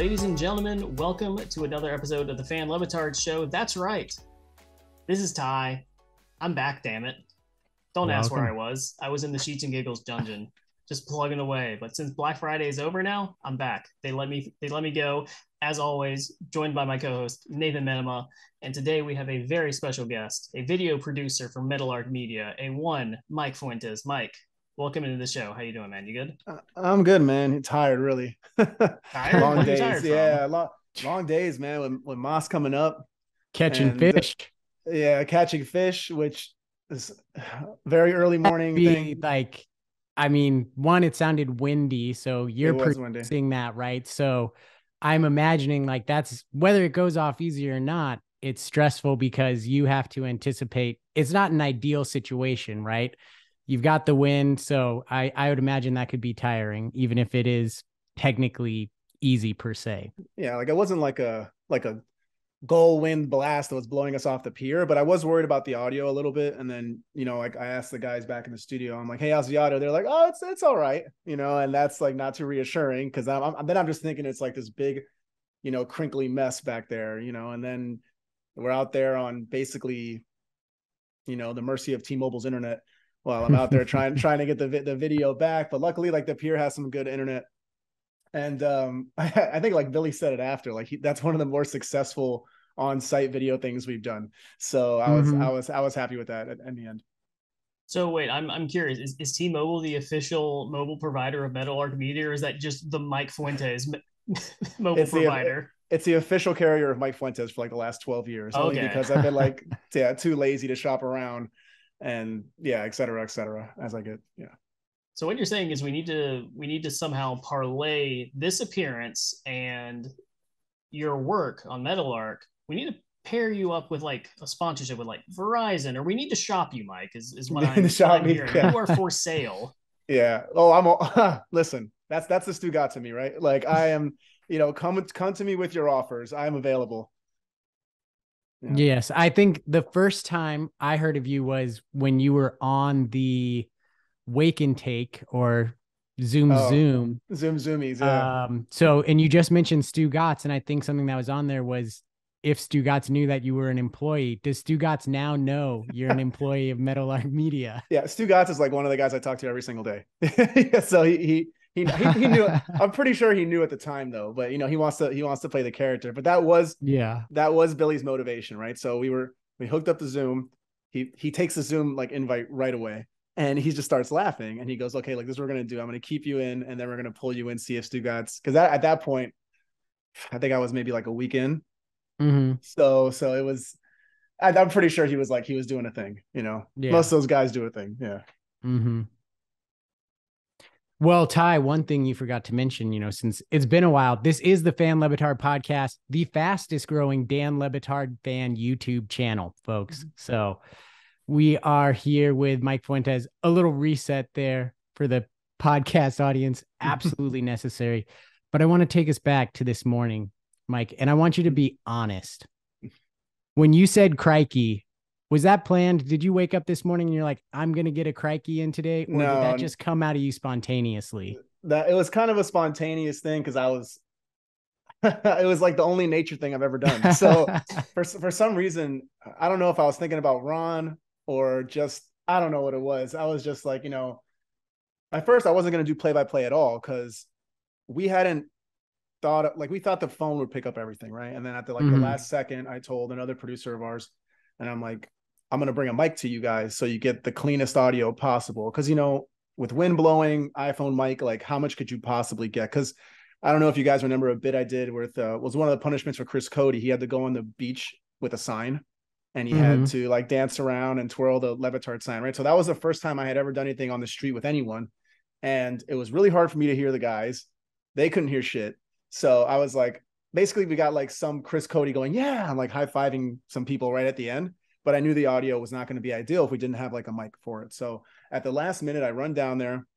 Ladies and gentlemen, welcome to another episode of the Batard Show. That's right. This is Ty. I'm back, damn it. Don't ask where I was. I was in the Sheets and Giggles dungeon, just plugging away. But since Black Friday is over now, I'm back. They let me go. As always, joined by my co-host, Nathan Menema. And today we have a very special guest, a video producer from Meadowlark Media, Mike Fuentes. Mike, welcome into the show. How you doing, man? You good? I'm good, man. Tired, really. Tired? Long What are you days. tired Yeah, from? long days, man. With Moss coming up, Catching fish. Yeah, catching fish, which is very early morning thing. Like, I mean, one, it sounded windy, so you're producing that, right? So I'm imagining like that's whether it goes off easy or not, it's stressful because you have to anticipate. It's not an ideal situation, right? You've got the wind, so I would imagine that could be tiring, even if it is technically easy per se. Yeah, like it wasn't like a gull wind blast that was blowing us off the pier, but I was worried about the audio a little bit. And then, like I asked the guys back in the studio, I'm like, hey, how's the audio? They're like, oh, it's all right, and that's like not too reassuring because I'm just thinking it's like this big, crinkly mess back there, and then we're out there on basically, the mercy of T-Mobile's internet while I'm out there trying to get the video back. But luckily, like the pier has some good internet. And I think like Billy said it after, like that's one of the more successful on-site video things we've done. So I was happy with that in the end. So wait, I'm curious. Is T-Mobile the official mobile provider of Meadowlark Media, or is that just the Mike Fuentes mobile provider? It's the official carrier of Mike Fuentes for like the last 12 years. Okay. Only because I've been like too lazy to shop around and et cetera, as I get. So what you're saying is we need to somehow parlay this appearance and your work on Meadowlark. We need to pair you up with like a sponsorship with like Verizon, or we need to shop you, Mike. Is what I'm hearing. Yeah. You are for sale. Yeah. Oh, listen. That's the Stugat to me, right? Like I am. Come to me with your offers. I'm available. Yeah. Yes, I think the first time I heard of you was when you were on the Wake and Take or Zoomies. Yeah. And you just mentioned Stu Gotts, and I think something that was on there was if Stu Gotts knew that you were an employee. Does Stu Gotts now know you're an employee of Meadowlark Media? Yeah, Stu Gotts is like one of the guys I talk to every single day. So he knew. I'm pretty sure he knew at the time though, but he wants to play the character. But that was Billy's motivation, right? So we hooked up the Zoom. He takes the Zoom like invite right away. And he just starts laughing and he goes, okay, like this is what we're going to do. I'm going to keep you in and then we're going to pull you in, see if Stu Gotts, because at that point, I think I was maybe like a week in. Mm-hmm. So it was, I'm pretty sure he was doing a thing, Most of those guys do a thing. Yeah. Mm-hmm. Well, Ty, one thing you forgot to mention, since it's been a while, this is the Fan Le Batard podcast, the fastest growing Dan Le Batard fan YouTube channel, folks. Mm-hmm. So we are here with Mike Fuentes. A little reset there for the podcast audience. Absolutely necessary. But I want to take us back to this morning, Mike, and I want you to be honest. When you said crikey, was that planned? Did you wake up this morning and you're like, I'm going to get a crikey in today? Or did that just come out of you spontaneously? It was kind of a spontaneous thing because it was like the only nature thing I've ever done. So for some reason, I don't know if I was thinking about Ron or just, I don't know what it was. I was just like, at first I wasn't going to do play-by-play at all because we hadn't thought, like we thought the phone would pick up everything, right? And then at the last second, I told another producer of ours, and I'm like, I'm going to bring a mic to you guys so you get the cleanest audio possible. Because, with wind blowing, iPhone mic, like how much could you possibly get? Because I don't know if you guys remember a bit I did with, was one of the punishments for Chris Cody. He had to go on the beach with a sign. And he had to like dance around and twirl the Le Batard sign, right? So that was the first time I had ever done anything on the street with anyone. And it was really hard for me to hear the guys. They couldn't hear shit. So I was like, basically we got like some Chris Cody going, yeah, I'm like high-fiving some people right at the end. But I knew the audio was not going to be ideal if we didn't have like a mic for it. So at the last minute, I run down there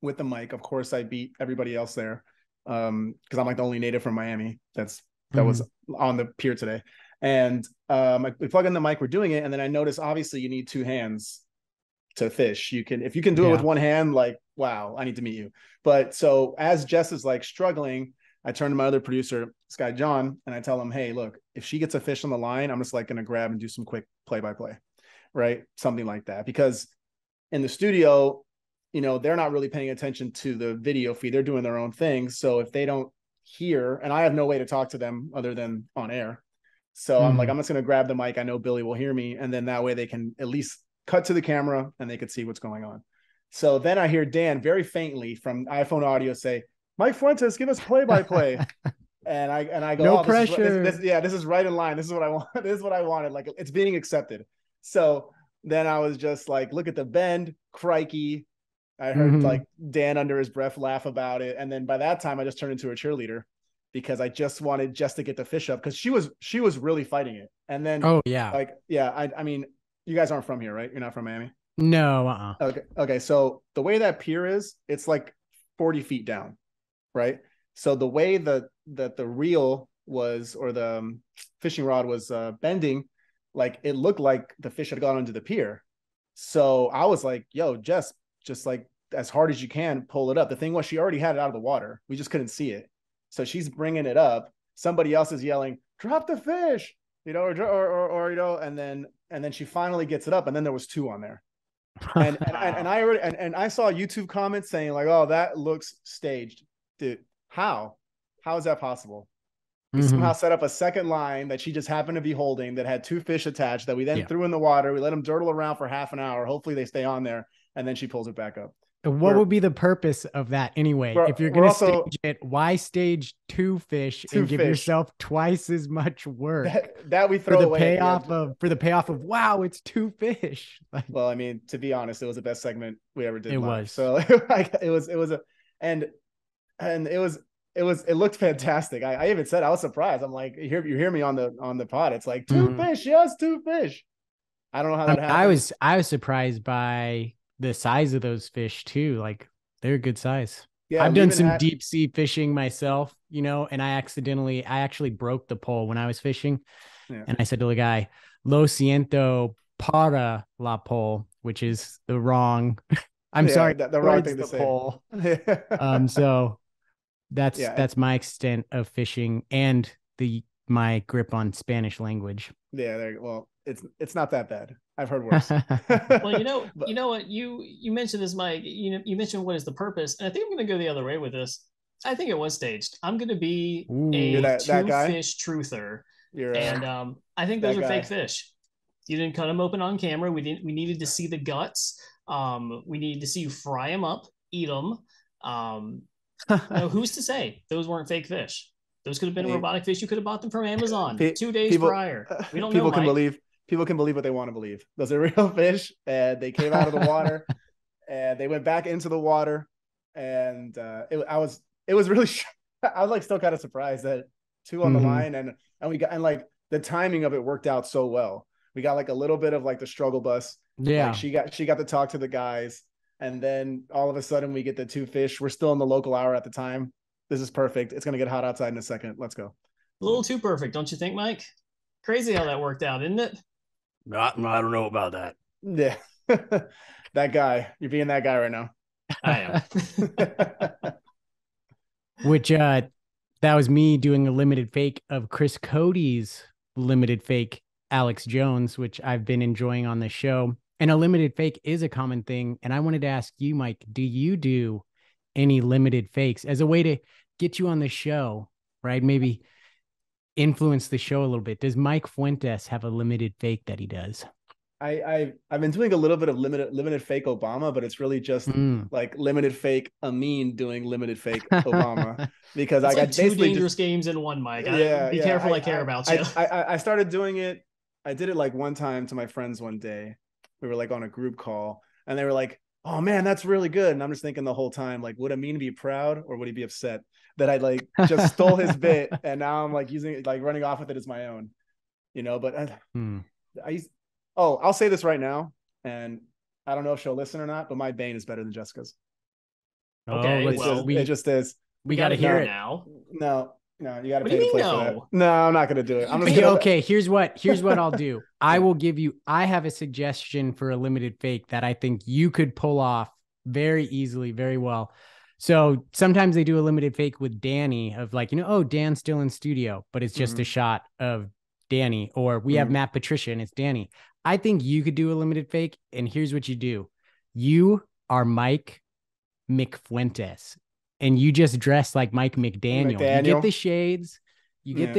with the mic. Of course, I beat everybody else there because I'm like the only native from Miami that was on the pier today. And we plug in the mic, we're doing it. And then I notice, obviously, you need two hands to fish. If you can do it with one hand, like, wow, I need to meet you. But so as Jess is like struggling, I turn to my other producer, this guy, John, and I tell him, hey, look, if she gets a fish on the line, I'm just like going to grab and do some quick play-by-play, right? Something like that. Because in the studio, you know, they're not really paying attention to the video feed. They're doing their own thing. So if they don't hear, and I have no way to talk to them other than on air. So I'm like, I'm just going to grab the mic. I know Billy will hear me. And then that way they can at least cut to the camera and they could see what's going on. So then I hear Dan very faintly from iPhone audio say, Mike Fuentes, give us play-by-play. and I go, no oh, pressure. This is right in line. This is what I want. This is what I wanted. Like, it's being accepted. So then I was just like, look at the bend, crikey. I heard like Dan under his breath laugh about it. And then by that time I just turned into a cheerleader because I just wanted Jess to get the fish up because she was really fighting it. And then, I mean, you guys aren't from here, right? You're not from Miami? No. Okay. So the way that pier is, it's like 40 feet down, right? So the way that the reel was, or the fishing rod was bending, like it looked like the fish had gone under the pier. So I was like, yo, Jess, just like as hard as you can, pull it up. The thing was, she already had it out of the water. We just couldn't see it. So she's bringing it up. Somebody else is yelling, drop the fish, you know, or you know, and then she finally gets it up. And then there was 2 on there. And I saw YouTube comments saying like, oh, that looks staged. Dude, how is that possible? We somehow set up a second line that she just happened to be holding that had 2 fish attached that we then threw in the water. We let them dirtle around for half an hour. Hopefully they stay on there. And then she pulls it back up. What would be the purpose of that anyway? If you're going to stage it, why stage 2 fish and give yourself twice as much work? That we throw away for the payoff of wow, it's 2 fish. Like, well, I mean, to be honest, it was the best segment we ever did. It was. So it looked fantastic. I even said I was surprised. I'm like, you hear me on the pod. It's like 2 fish, yes, 2 fish. I don't know how that happened. I was surprised by the size of those fish too. Like, they're a good size. Yeah, I've done some deep sea fishing myself, you know, and I actually broke the pole when I was fishing. Yeah. And I said to the guy, lo siento para la pole, which is the wrong, sorry, the wrong thing to say. Pole. So that's my extent of fishing and my grip on Spanish language. Yeah. Well, it's not that bad. I've heard worse. Well, you know what, you mentioned this, Mike. You mentioned what is the purpose, and I think I'm going to go the other way with this. I think it was staged. I'm going to be a 2 fish truther, I think those are fake fish. You didn't cut them open on camera. We needed to see the guts. We needed to see you fry them up, eat them. Who's to say those weren't fake fish? Those could have been robotic fish. You could have bought them from Amazon 2 days prior. We don't know. People can believe what they want to believe. Those are real fish, and they came out of the water, and they went back into the water, and it was really. I was like still kind of surprised that 2 on the line, and we got, and like the timing of it worked out so well. We got like a little bit of like the struggle bus. Yeah, like she got to talk to the guys, and then all of a sudden we get the 2 fish. We're still in the local hour at the time. This is perfect. It's gonna get hot outside in a second. Let's go. A little too perfect, don't you think, Mike? Crazy how that worked out, isn't it? I don't know about that. Yeah. That guy. You're being that guy right now. I am. Which that was me doing a limited fake of Chris Cody's limited fake Alex Jones, which I've been enjoying on the show. And a limited fake is a common thing. And I wanted to ask you, Mike, do you do any limited fakes as a way to get you on the show, right? Maybe influence the show a little bit. Does Mike Fuentes have a limited fake that he does? I've been doing a little bit of limited fake Obama, but it's really just like limited fake Amin doing limited fake Obama, because I got 2 dangerous games in one, Mike. Be careful. I care about you. I started doing it. I did it like one time to my friends one day. We were like on a group call, and they were like, "Oh man, that's really good." And I'm just thinking the whole time, like, would Amin be proud or would he be upset that I like just stole his bit and now I'm like using it, like running off with it as my own, you know? But I'll say this right now, and I don't know if she'll listen or not, but my Bane is better than Jessica's. Okay, it just is. We got to hear it now. No, you got to pay to play for that. No, I'm not going to do it. Okay, here's what I'll do. I have a suggestion for a limited fake that I think you could pull off very easily, very well. So sometimes they do a limited fake with Danny of like, oh, Dan's still in studio, but it's just a shot of Danny, or we have Matt Patricia and it's Danny. I think you could do a limited fake. And here's what you do. You are Mike Fuentes and you just dress like Mike McDaniel. You get the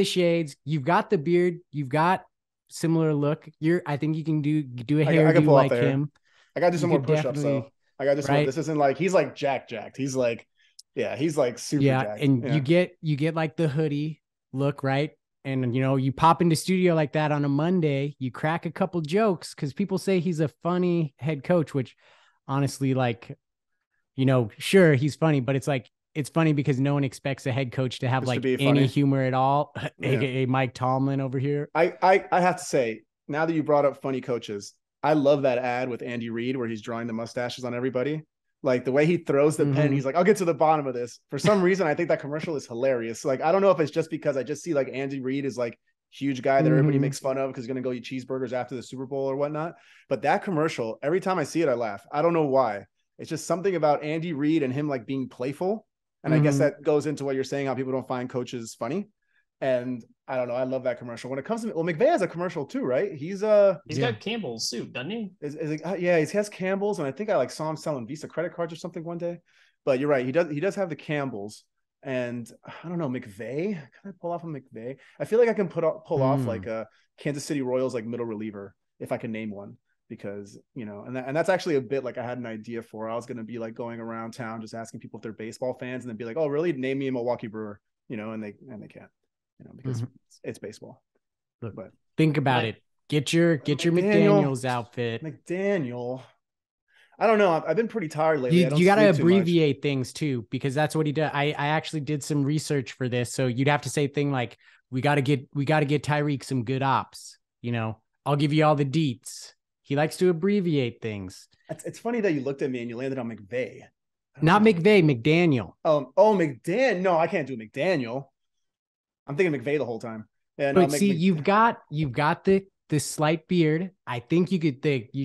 shades, you've got the beard, you've got similar look. I think you can do a hairdo like him. I gotta do some more push-ups though. I gotta do some more. This isn't like he's like jacked. He's like, he's like super jacked. And you get like the hoodie look, right? And you pop into studio like that on a Monday, you crack a couple jokes because people say he's a funny head coach, which honestly, like, sure, he's funny, but it's like, it's funny because no one expects a head coach to have just like to any humor at all, aka Mike Tomlin over here. I have to say, now that you brought up funny coaches, I love that ad with Andy Reid where he's drawing the mustaches on everybody. Like the way he throws the pen, he's like, I'll get to the bottom of this. For some reason, I think that commercial is hilarious. Like, I don't know if it's just because I just see like Andy Reid is like huge guy that everybody makes fun of because he's going to go eat cheeseburgers after the Super Bowl or whatnot. But that commercial, every time I see it, I laugh. I don't know why. It's just something about Andy Reid and him like being playful. And I guess that goes into what you're saying, how people don't find coaches funny. And I don't know. I love that commercial. When it comes to McVay has a commercial too, right? He's got Campbell's soup, doesn't he? He has Campbell's, and I think I like saw him selling Visa credit cards or something one day. But you're right. He does have the Campbell's, and I don't know, McVay. Can I pull off a McVay? I feel like I can pull off like a Kansas City Royals like middle reliever if I can name one. Because and that's actually a bit like I had an idea for. I was gonna be like going around town just asking people if they're baseball fans, and then be like, "Oh, really? Name me a Milwaukee Brewer," and they can't, because it's baseball. Look, but think about it. Get your McDaniel's outfit. McDaniel. I don't know. I've been pretty tired lately. You got to abbreviate things too, because that's what he does. I actually did some research for this, so you'd have to say thing like, "We got to get Tyreek some good ops." I'll give you all the deets. He likes to abbreviate things. It's funny that you looked at me and you landed on McVay. Not McVay, McDaniel. Oh, McDaniel. No, I can't do McDaniel. I'm thinking McVay the whole time. Yeah, but see, you've got the slight beard. I think you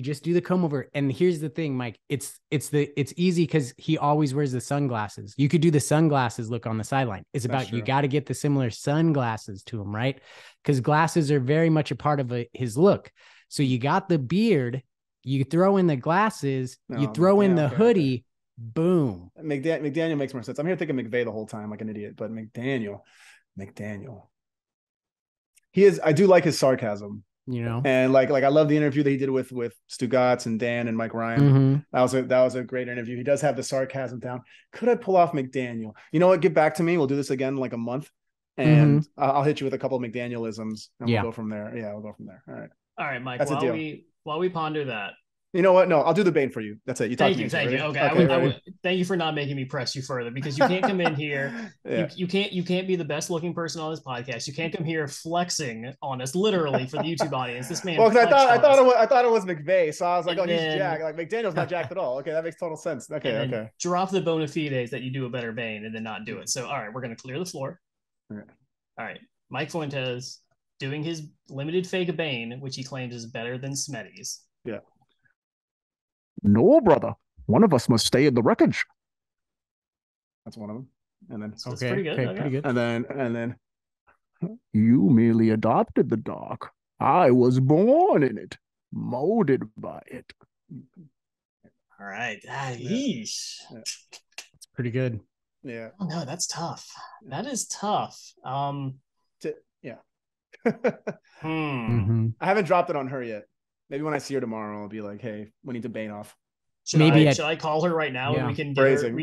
just do the comb over. And here's the thing, Mike. It's easy because he always wears the sunglasses. You could do the sunglasses look on the sideline. It's about you got to get the similar sunglasses to him, right? Because glasses are very much a part of his look. So you got the beard, you throw in the glasses, you throw in the hoodie, boom. McDaniel makes more sense. I'm here thinking McVay the whole time like an idiot, but McDaniel. I do like his sarcasm, and like I love the interview that he did with Stugatz and Dan and Mike Ryan. That was a great interview. He does have the sarcasm down. Could I pull off McDaniel? You know what? Get back to me. We'll do this again in like a month, and I'll hit you with a couple of McDanielisms, and we'll go from there. Yeah, we'll go from there. All right, Mike. While we ponder that, you know what? No, I'll do the Bane for you. That's it. Thank you. Okay, thank you for not making me press you further, because you can't come in here. You can't be the best looking person on this podcast. You can't come here flexing on us, literally, for the YouTube audience. This man. Well, because I thought it was McVay, so I was like, he's jacked. Like McDaniel's not jacked at all. Okay, that makes total sense. Okay. Drop the bona fides that you do a better Bane, and then not do it. So, all right, we're gonna clear the floor. All right, Mike Fuentes doing his limited fake Bane, which he claims is better than Smetty's. Yeah. No, brother. One of us must stay in the wreckage. That's one of them. And then that's pretty good. Pretty good. And then you merely adopted the dark. I was born in it, molded by it. All right. It's pretty good. Yeah. Oh no, that's tough. That is tough. I haven't dropped it on her yet. Maybe when I see her tomorrow, I'll be like, "Hey, we need to Bane off." Should I call her right now and we can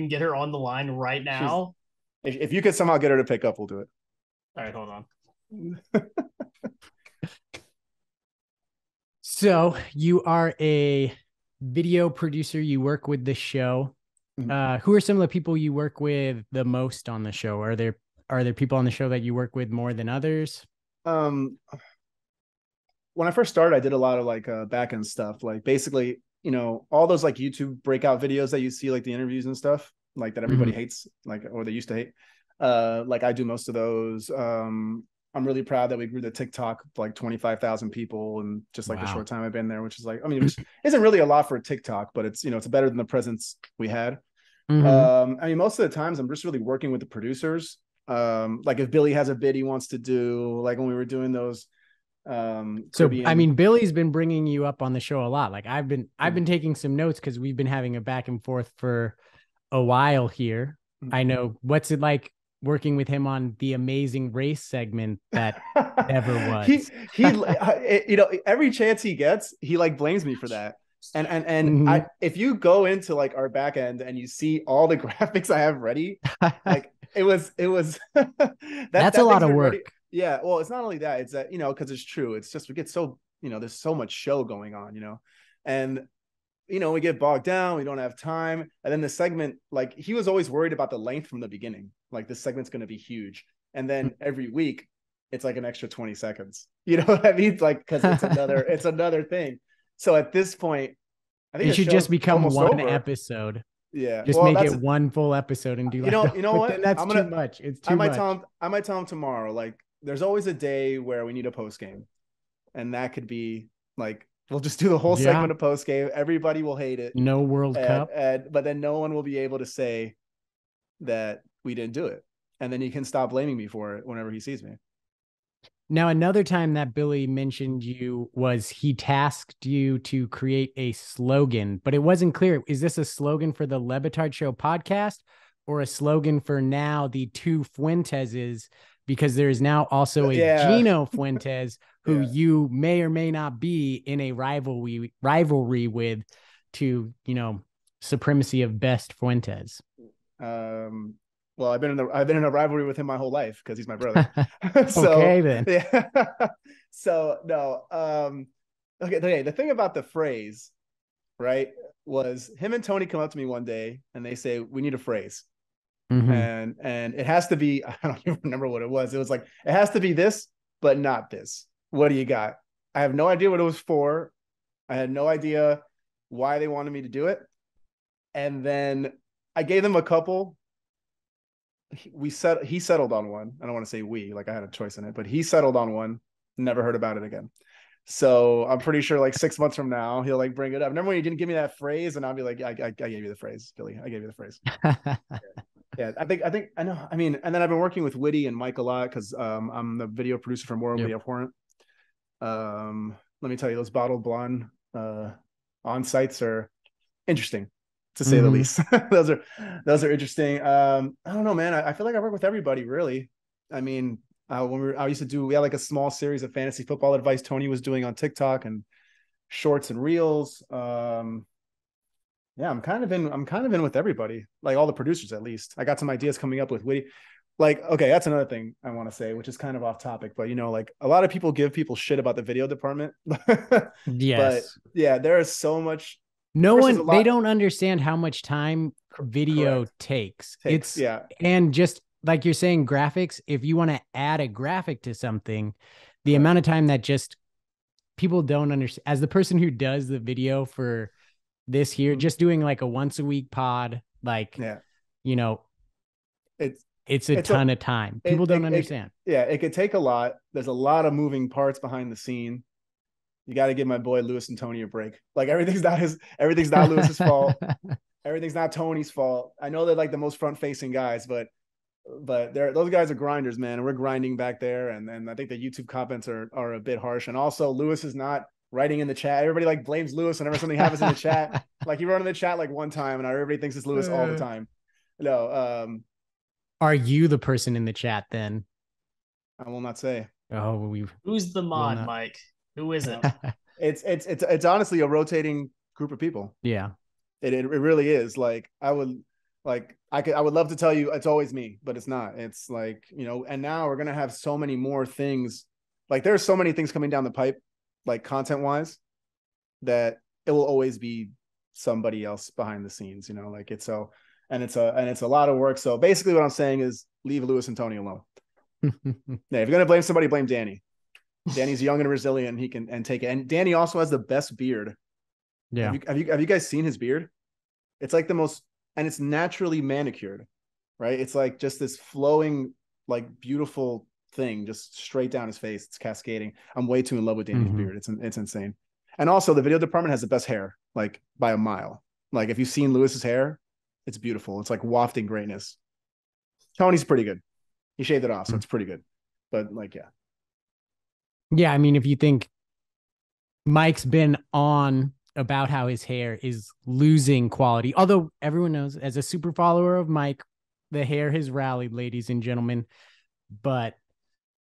get her on the line right now? If you could somehow get her to pick up, we'll do it. All right, hold on. So you are a video producer. You work with the show. Who are some of the people you work with the most on the show? Are there people on the show that you work with more than others? When I first started, I did a lot of like back end stuff, like basically, all those like YouTube breakout videos that you see, like the interviews and stuff, like that everybody hates, like, or they used to hate. Like I do most of those. I'm really proud that we grew the TikTok like 25,000 people and just like the short time I've been there, which is like, which isn't really a lot for a TikTok, but it's, it's better than the presence we had. I mean, most of the times I'm just really working with the producers. Like if Billy has a bid he wants to do, like when we were doing those Caribbean. So I mean, Billy's been bringing you up on the show a lot. Like I've been taking some notes because we've been having a back and forth for a while here. I know. What's it like working with him on the Amazing Race segment that never was? You know, every chance he gets, he like blames me for that. And if you go into like our back end and you see all the graphics I have ready, like it was that's a lot of work. Ready. Yeah, well, it's not only that, it's that, you know, because it's true. It's just we get so, you know, there's so much show going on, you know, and you know, we get bogged down, we don't have time. And then the segment, like he was always worried about the length from the beginning. Like this segment's gonna be huge. And then every week it's like an extra 20 seconds. You know what I mean? Like, because it's another thing. So at this point, I think it should just become one episode. Yeah, just make it one full episode and do. You know what? Then that's too much. It's too much. I might tell him tomorrow. Like, there's always a day where we need a post game, and that could be like we'll just do the whole segment of post game. Everybody will hate it. No World Cup, but then no one will be able to say that we didn't do it, and then he can stop blaming me for it whenever he sees me. Now, another time that Billy mentioned you was he tasked you to create a slogan, but it wasn't clear. Is this a slogan for the Le Batard Show podcast or a slogan for now the two Fuenteses? Because there is now also a Gino Fuentes who you may or may not be in a rivalry with to, you know, supremacy of best Fuentes. Well, I've been in a rivalry with him my whole life because he's my brother. So, okay, then. Yeah. So no. Okay. The thing about the phrase, right, was him and Tony come up to me one day and they say we need a phrase, and it has to be. I don't even remember what it was. It was like it has to be this, but not this. What do you got? I have no idea what it was for. I had no idea why they wanted me to do it, and then I gave them a couple. He settled on one. I don't want to say we, like I had a choice in it, but he settled on one. Never heard about it again. So I'm pretty sure like 6 months from now, he'll like bring it up. Remember when you didn't give me that phrase? And I'll be like, I gave you the phrase, Billy. I gave you the phrase. Yeah. I know. I mean, and then I've been working with Witty and Mike a lot because I'm the video producer for More Media Abhorrent. Let me tell you, those bottled blonde on sites are interesting, to say the least. those are interesting. I don't know, man. I feel like I work with everybody, really. I mean, we had like a small series of fantasy football advice Tony was doing on TikTok and shorts and reels. Yeah, I'm kind of in with everybody, like all the producers at least. I got some ideas coming up with Witty. Like, okay, that's another thing I want to say, which is kind of off topic, but you know, like a lot of people give people shit about the video department. Yes. But yeah, there is so much. They don't understand how much time video takes. And just like you're saying, graphics, if you want to add a graphic to something, the amount of time that just people don't understand. As the person who does the video for this here, just doing like a once a week pod, like, you know, it's a ton of time. People don't understand. It could take a lot. There's a lot of moving parts behind the scene. You got to give my boy Lewis and Tony a break. Like everything's not Lewis's fault. Everything's not Tony's fault. I know they're like the most front facing guys, but those guys are grinders, man. And we're grinding back there. And I think the YouTube comments are a bit harsh. And also Lewis is not writing in the chat. Everybody like blames Lewis whenever something happens in the chat. Like he wrote in the chat like one time and everybody thinks it's Lewis all the time. No. Are you the person in the chat then? I will not say. Oh, who's the mod, Mike? Who is it? It's honestly a rotating group of people. Yeah. It really is. Like I would love to tell you it's always me, but it's not. It's like, you know, and now we're gonna have so many more things. Like there's so many things coming down the pipe, like content wise, that it will always be somebody else behind the scenes, you know, like it's a lot of work. So basically what I'm saying is leave Lewis and Tony alone. Yeah, if you're gonna blame somebody, blame Danny. Danny's young and resilient. He can take it. And Danny also has the best beard. Yeah. Have you guys seen his beard? It's like the most, and it's naturally manicured, right? It's like just this flowing, like beautiful thing, just straight down his face. It's cascading. I'm way too in love with Danny's beard. It's insane. And also the video department has the best hair, like by a mile. Like if you've seen Lewis's hair, It's beautiful. It's like wafting greatness. Tony's pretty good. He shaved it off, so it's pretty good. But like, yeah. Yeah, I mean, if you think Mike's been on about how his hair is losing quality, although everyone knows as a super follower of Mike, the hair has rallied, ladies and gentlemen. But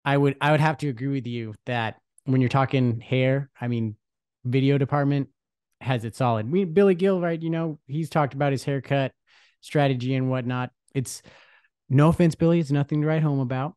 I would have to agree with you that when you're talking hair, I mean, video department has it solid. Billy Gill, right? You know, he's talked about his haircut strategy and whatnot. It's no offense, Billy. It's nothing to write home about.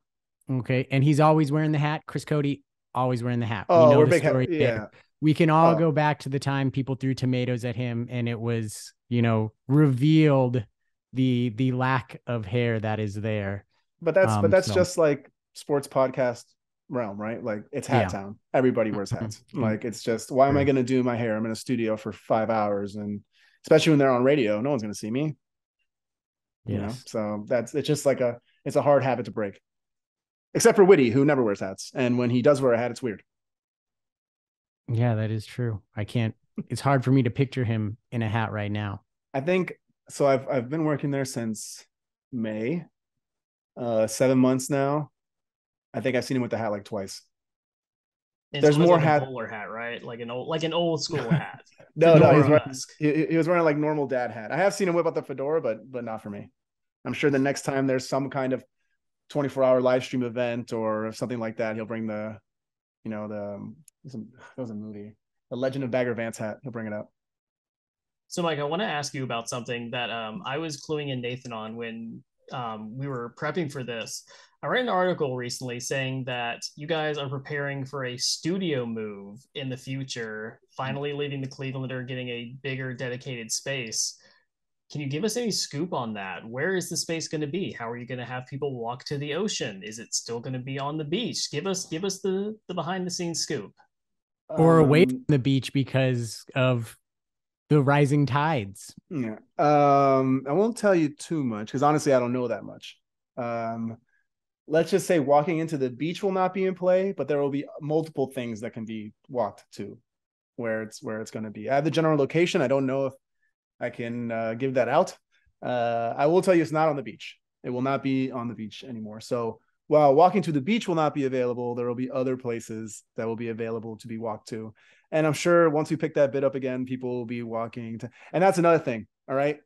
Okay. And he's always wearing the hat. Chris Cody, always wearing the hat. Oh, we know we're the big story yeah. there. We can all go back to the time people threw tomatoes at him and it was, you know, revealed the lack of hair that is there. But that's just like sports podcast realm, right? Like it's hat town. Everybody wears hats. Like it's just, why am I going to do my hair? I'm in a studio for 5 hours, and especially when they're on radio, no one's going to see me. You know, so it's just like it's a hard habit to break. Except for Whitty, who never wears hats, and when he does wear a hat, it's weird. Yeah, that is true. It's hard for me to picture him in a hat right now. I think so. I've been working there since May, 7 months now. I think I've seen him with the hat like twice. And there's more like a bowler hat, right? Like an old school hat. No, he was wearing like normal dad hat. I have seen him whip out the fedora, but not for me. I'm sure the next time there's some kind of 24-hour live stream event or something like that, he'll bring that was a movie, The Legend of Bagger Vance hat. He'll bring it up. So, Mike, I want to ask you about something that I was cluing in Nathan on when we were prepping for this. I read an article recently saying that you guys are preparing for a studio move in the future, finally leaving the Clevelander, getting a bigger dedicated space. Can you give us any scoop on that? Where is the space going to be? How are you going to have people walk to the ocean? Is it still going to be on the beach? Give us the behind the scenes scoop. Or away from the beach because of the rising tides. Yeah. I won't tell you too much because honestly, I don't know that much. Let's just say walking into the beach will not be in play, but there will be multiple things that can be walked to where it's going to be. I have the general location. I don't know if I can give that out. I will tell you it's not on the beach. It will not be on the beach anymore. So while walking to the beach will not be available, there will be other places that will be available to be walked to. And I'm sure once we pick that bit up again, people will be walking to, and that's another thing. All right.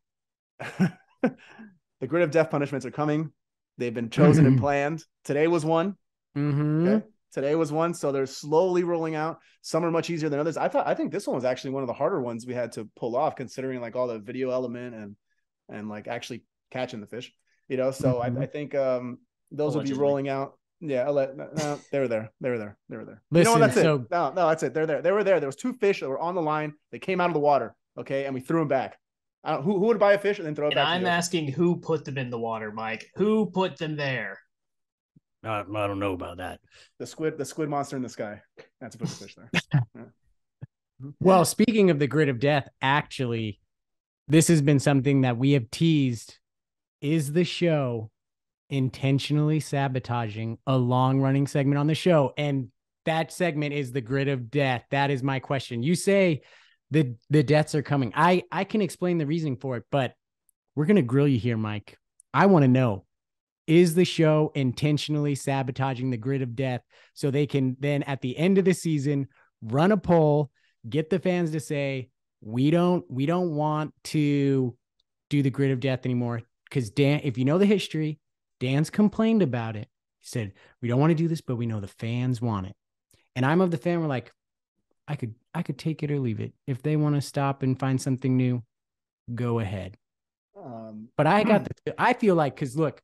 The grid of death punishments are coming. They've been chosen and planned. Today was one. Okay. Today was one. So they're slowly rolling out. Some are much easier than others. I think this one was actually one of the harder ones we had to pull off, considering like all the video element and like actually catching the fish, you know? So I think those will be rolling out. Yeah. They were there. Listen, you know what? That's it. No, that's it. They're there. They were there. There was 2 fish that were on the line. They came out of the water. Okay. And we threw them back. Who would buy a fish and then throw it back? And I'm asking who put them in the water, Mike. Who put them there? I don't know about that. The squid monster in the sky. That's a put the fish there. Yeah. Well, speaking of the grid of death, actually, this has been something that we have teased. Is the show intentionally sabotaging a long-running segment on the show? And that segment is the grid of death. That is my question. You say the deaths are coming. I can explain the reasoning for it, but we're going to grill you here, Mike. I want to know, is the show intentionally sabotaging the grid of death so they can then at the end of the season run a poll, get the fans to say, we don't want to do the grid of death anymore? Because Dan, if you know the history, Dan's complained about it. He said, we don't want to do this, but we know the fans want it. And I'm of the fan, we're like, I could take it or leave it. If they want to stop and find something new, go ahead. But I feel like, because look,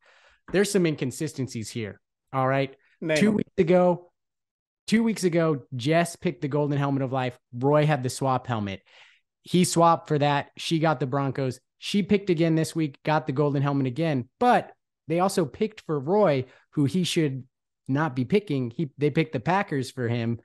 there's some inconsistencies here. All right. 2 weeks ago, Jess picked the golden helmet of life. Roy had the swap helmet. He swapped for that. She got the Broncos. She picked again this week, got the golden helmet again. But they also picked for Roy, who he should not be picking. They picked the Packers for him.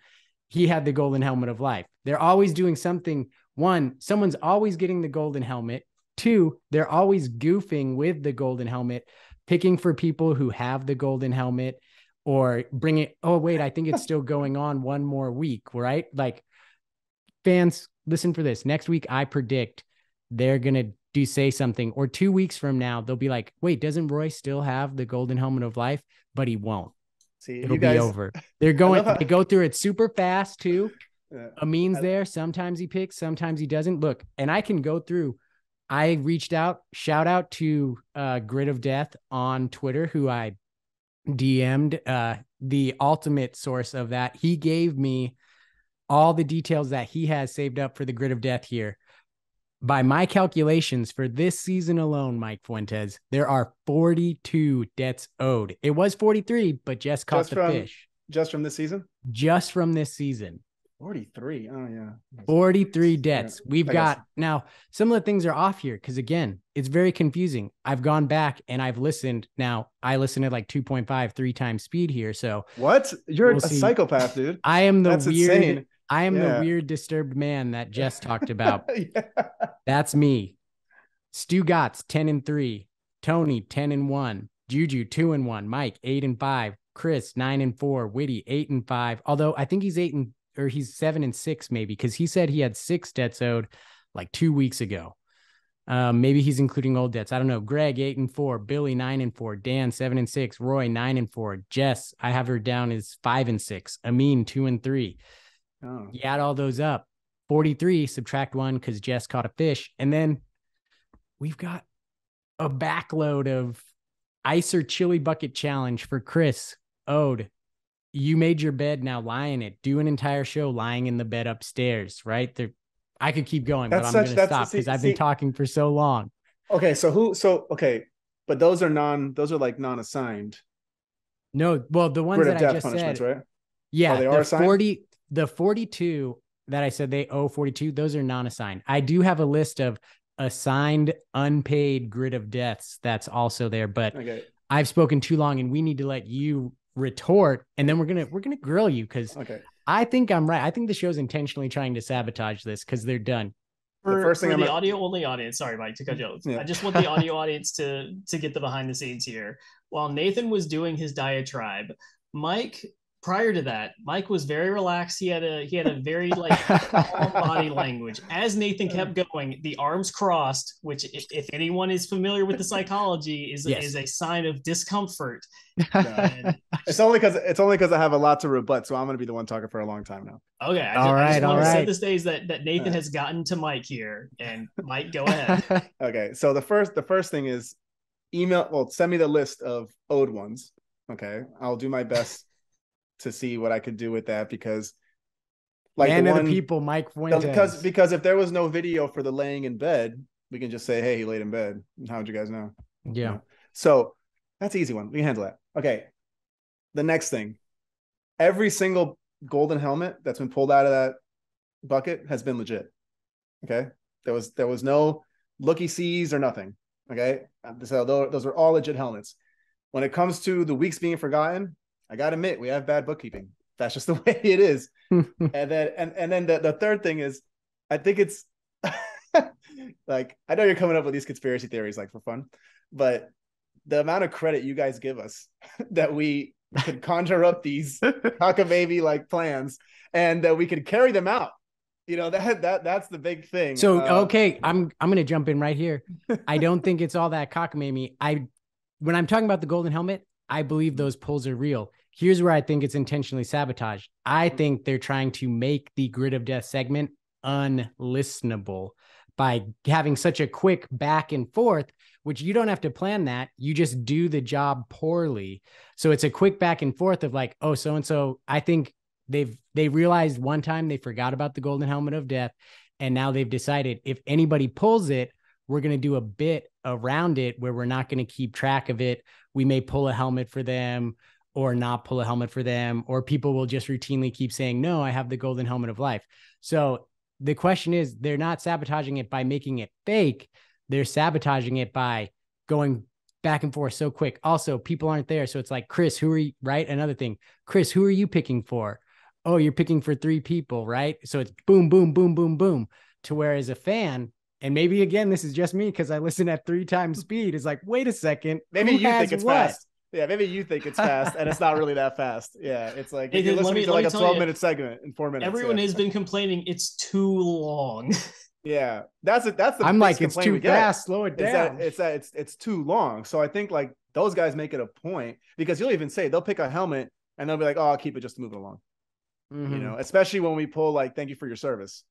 He had the golden helmet of life. They're always doing something. 1, someone's always getting the golden helmet. 2, they're always goofing with the golden helmet, picking for people who have the golden helmet or bring it. Oh, wait, I think it's still going on one more week, right? Like, fans, listen for this. Next week, I predict they're going to do say something, or 2 weeks from now, they'll be like, wait, doesn't Roy still have the golden helmet of life? But he won't. See, It'll be over. They go through it super fast too. Yeah. Amin's there. Sometimes he picks, sometimes he doesn't. Look, and I can go through. I reached out, shout out to Grid of Death on Twitter, who I DM'd, the ultimate source of that. He gave me all the details that he has saved up for the Grid of Death here. By my calculations for this season alone, Mike Fuentes, there are 42 debts owed. It was 43, but Jess caught the fish. Just from this season? Just from this season. 43. Oh, yeah. 43 debts. We've got now some of the things are off here because, again, it's very confusing. I've gone back and I've listened. Now, I listen at like 2.5, 3 times speed here. So, what? You're a psychopath, dude. I am the insane. I am the weird, disturbed man that Jess talked about. That's me. Stu Gotts, 10-3. Tony, 10-1. Juju, 2-1. Mike, 8-5. Chris, 9-4. Witty, 8-5. Although I think he's 7-6 maybe, because he said he had 6 debts owed like 2 weeks ago. Maybe he's including old debts. I don't know. Greg, 8-4. Billy, 9-4. Dan, 7-6. Roy, 9-4. Jess, I have her down as 5-6. Amin, 2-3. Oh. You add all those up, 43, subtract 1 because Jess caught a fish. And then we've got a backload of ice or chili bucket challenge for Chris owed. You made your bed, now lie in it. Do an entire show lying in the bed upstairs, right? There, I could keep going, but I'm going to stop because I've been talking for so long. Okay, but those are like non-assigned. No, well, the ones that I just said, right? Yeah, they are assigned? The 42 that I said they owe 42, those are non-assigned. I do have a list of assigned, unpaid Grid of Deaths that's also there, but I've spoken too long and we need to let you retort, and then we're gonna grill you because I think I'm right. I think the show's intentionally trying to sabotage this because they're done. For the audio only audience, sorry, Mike, to cut you off. I just want the audio audience to get the behind the scenes here. While Nathan was doing his diatribe, Mike, prior to that, Mike was very relaxed. He had a very calm body language. As Nathan kept going, the arms crossed, which if anyone is familiar with the psychology, is a sign of discomfort. It's only because I have a lot to rebut, so I'm going to be the one talking for a long time now. Okay, I just want to set the stage that Nathan has gotten to Mike here, and Mike, go ahead. Okay, so the first thing is send me the list of owed ones. Okay, I'll do my best to see what I could do with that, because the people, Mike Fuentes. Because if there was no video for the laying in bed, we can just say, hey, he laid in bed. How'd you guys know? Yeah. So that's an easy one. We can handle that. Okay. The next thing, every single golden helmet that's been pulled out of that bucket has been legit. Okay. There was no looky-sees or nothing. Okay. So those are all legit helmets. When it comes to the weeks being forgotten, I gotta admit, we have bad bookkeeping. That's just the way it is. and then the third thing is, I think it's like, I know you're coming up with these conspiracy theories like for fun, but the amount of credit you guys give us that we could conjure up these cockamamie like plans and that we could carry them out. You know, that's the big thing. So okay, I'm gonna jump in right here. I don't think it's all that cockamamie. When I'm talking about the golden helmet, I believe those pulls are real. Here's where I think it's intentionally sabotaged. I think they're trying to make the Grid of Death segment unlistenable by having such a quick back and forth, which you don't have to plan that. You just do the job poorly. So it's a quick back and forth of like, oh, so-and-so, I think they realized one time they forgot about the golden helmet of death. And now they've decided if anybody pulls it, we're going to do a bit around it where we're not going to keep track of it. We may pull a helmet for them or not pull a helmet for them, or people will just routinely keep saying, no, I have the golden helmet of life. So the question is, they're not sabotaging it by making it fake. They're sabotaging it by going back and forth so quick. Also, people aren't there. So it's like, Chris, who are you, right? Another thing, Chris, who are you picking for? Oh, you're picking for 3 people, right? So it's boom, boom, boom, boom, boom. To where as a fan, and maybe again, this is just me because I listen at 3 times speed, is like, wait a second. Maybe you think it's fast. Yeah, maybe you think it's fast and it's not really that fast. Yeah, it's like you're listening to like a 12-minute segment in 4 minutes. Everyone has been complaining it's too long. Yeah, that's the I'm biggest like, it's complaint too we get. fast. Slow it down. It's too long. So I think like those guys make it a point, because you'll even say they'll pick a helmet and they'll be like, oh, I'll keep it just to move it along. You know, especially when we pull like, thank you for your service,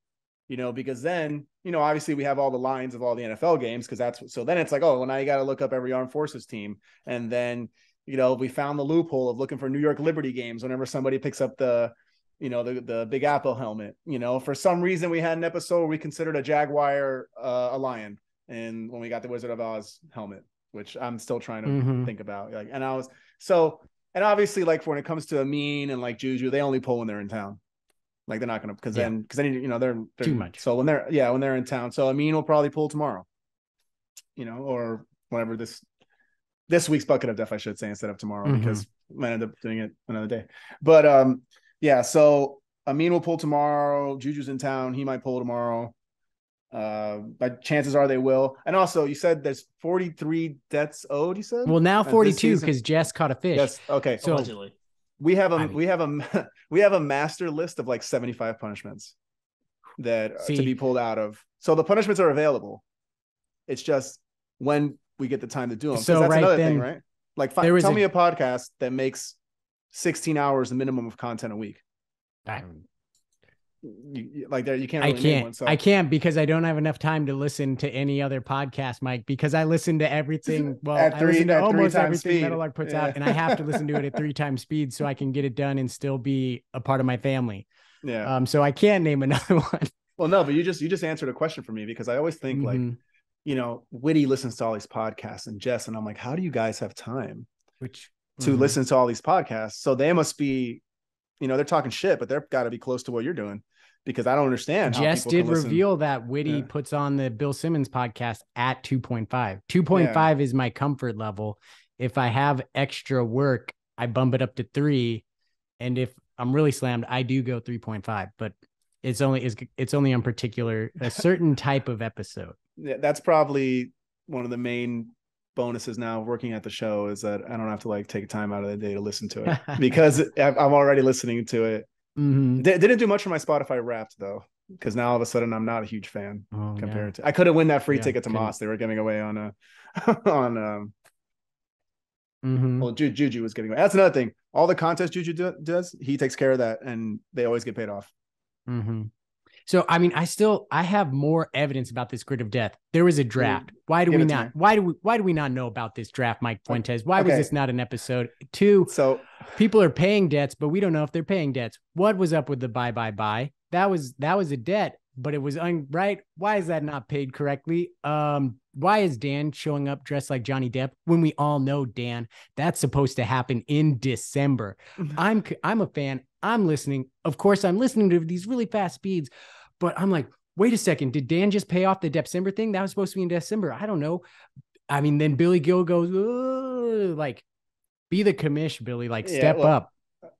you know, because then, you know, obviously we have all the lines of all the NFL games, because so then it's like, oh, well, now you got to look up every armed forces team. And then, you know, we found the loophole of looking for New York Liberty games whenever somebody picks up the, you know, the Big Apple helmet. You know, for some reason we had an episode where we considered a Jaguar a lion, and when we got the Wizard of Oz helmet, which I'm still trying to think about, like, and I was so. And obviously, like when it comes to Amin and like Juju, they only pull when they're in town. Like they're not gonna, because then you know they're too much. So when they're in town, so Amin will probably pull tomorrow, you know, or whatever this week's bucket of death, I should say, instead of tomorrow, because I might end up doing it another day. But yeah, so Amin will pull tomorrow. Juju's in town, he might pull tomorrow. But chances are they will. And also, you said there's 43 debts owed. You said, well, now 42 because Jess caught a fish. Yes. Okay. So allegedly, we have a master list of like 75 punishments that to be pulled out of. So the punishments are available. It's just when we get the time to do them. So that's right another then, thing, right? Like, tell me a podcast that makes 16 hours the minimum of content a week. You can't really name one. So I can't, because I don't have enough time to listen to any other podcast, Mike, because I listen to everything. Well, I listen to almost everything Meadowlark puts out, and I have to listen to it at 3 times speed so I can get it done and still be a part of my family. Yeah. So I can't name another one. Well, no, but you just answered a question for me, because I always think like, you know, Witty listens to all these podcasts, and Jess, and I'm like, how do you guys have time to listen to all these podcasts? So they must be, you know, they're talking shit, but they're got to be close to what you're doing, because I don't understand. Jess did reveal that Witty puts on the Bill Simmons podcast at 2.5. 2.5 is my comfort level. If I have extra work, I bump it up to 3. And if I'm really slammed, I do go 3.5, but it's only on a certain type of episode. Yeah, that's probably one of the main bonuses now working at the show, is that I don't have to like take time out of the day to listen to it, because I'm already listening to it. Didn't do much for my Spotify Wrapped though, because now all of a sudden I'm not a huge fan compared to. I could have won that free ticket to Moss they were giving away on well, Juju was giving away. That's another thing. All the contests Juju does, he takes care of that, and they always get paid off. So, I mean, I have more evidence about this grid of death. There was a draft. Why do we not know about this draft, Mike Fuentes? Why was this not an episode? 2, so people are paying debts, but we don't know if they're paying debts. What was up with the buy? That was a debt, but it was right. Why is that not paid correctly? Why is Dan showing up dressed like Johnny Depp when we all know, Dan, that's supposed to happen in December? I'm a fan. I'm listening. Of course, I'm listening to these really fast speeds, but I'm like, wait a second. Did Dan just pay off the December thing? That was supposed to be in December. I don't know. I mean, then Billy Gill goes, like, be the commish, Billy, like step up.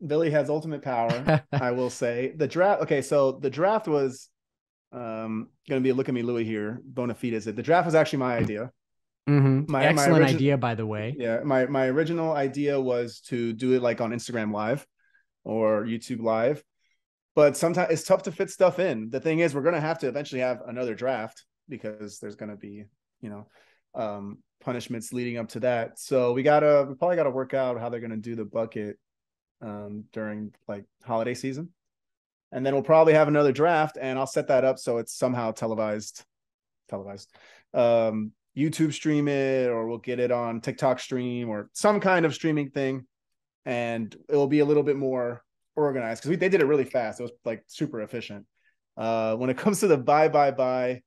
Billy has ultimate power. I will say the draft. Okay. So the draft was going to be a look at me, Louis here. Bona fides it. The draft was actually my idea. Excellent idea, by the way. Yeah. My original idea was to do it like on Instagram Live or YouTube Live, but sometimes it's tough to fit stuff in. The thing is, we're going to have to eventually have another draft, because there's going to be, you know, punishments leading up to that. So we probably got to work out how they're going to do the bucket during like holiday season. And then we'll probably have another draft, and I'll set that up so it's somehow televised. YouTube stream it, or we'll get it on TikTok stream or some kind of streaming thing. And it will be a little bit more organized, because they did it really fast. It was like super efficient. When it comes to the buy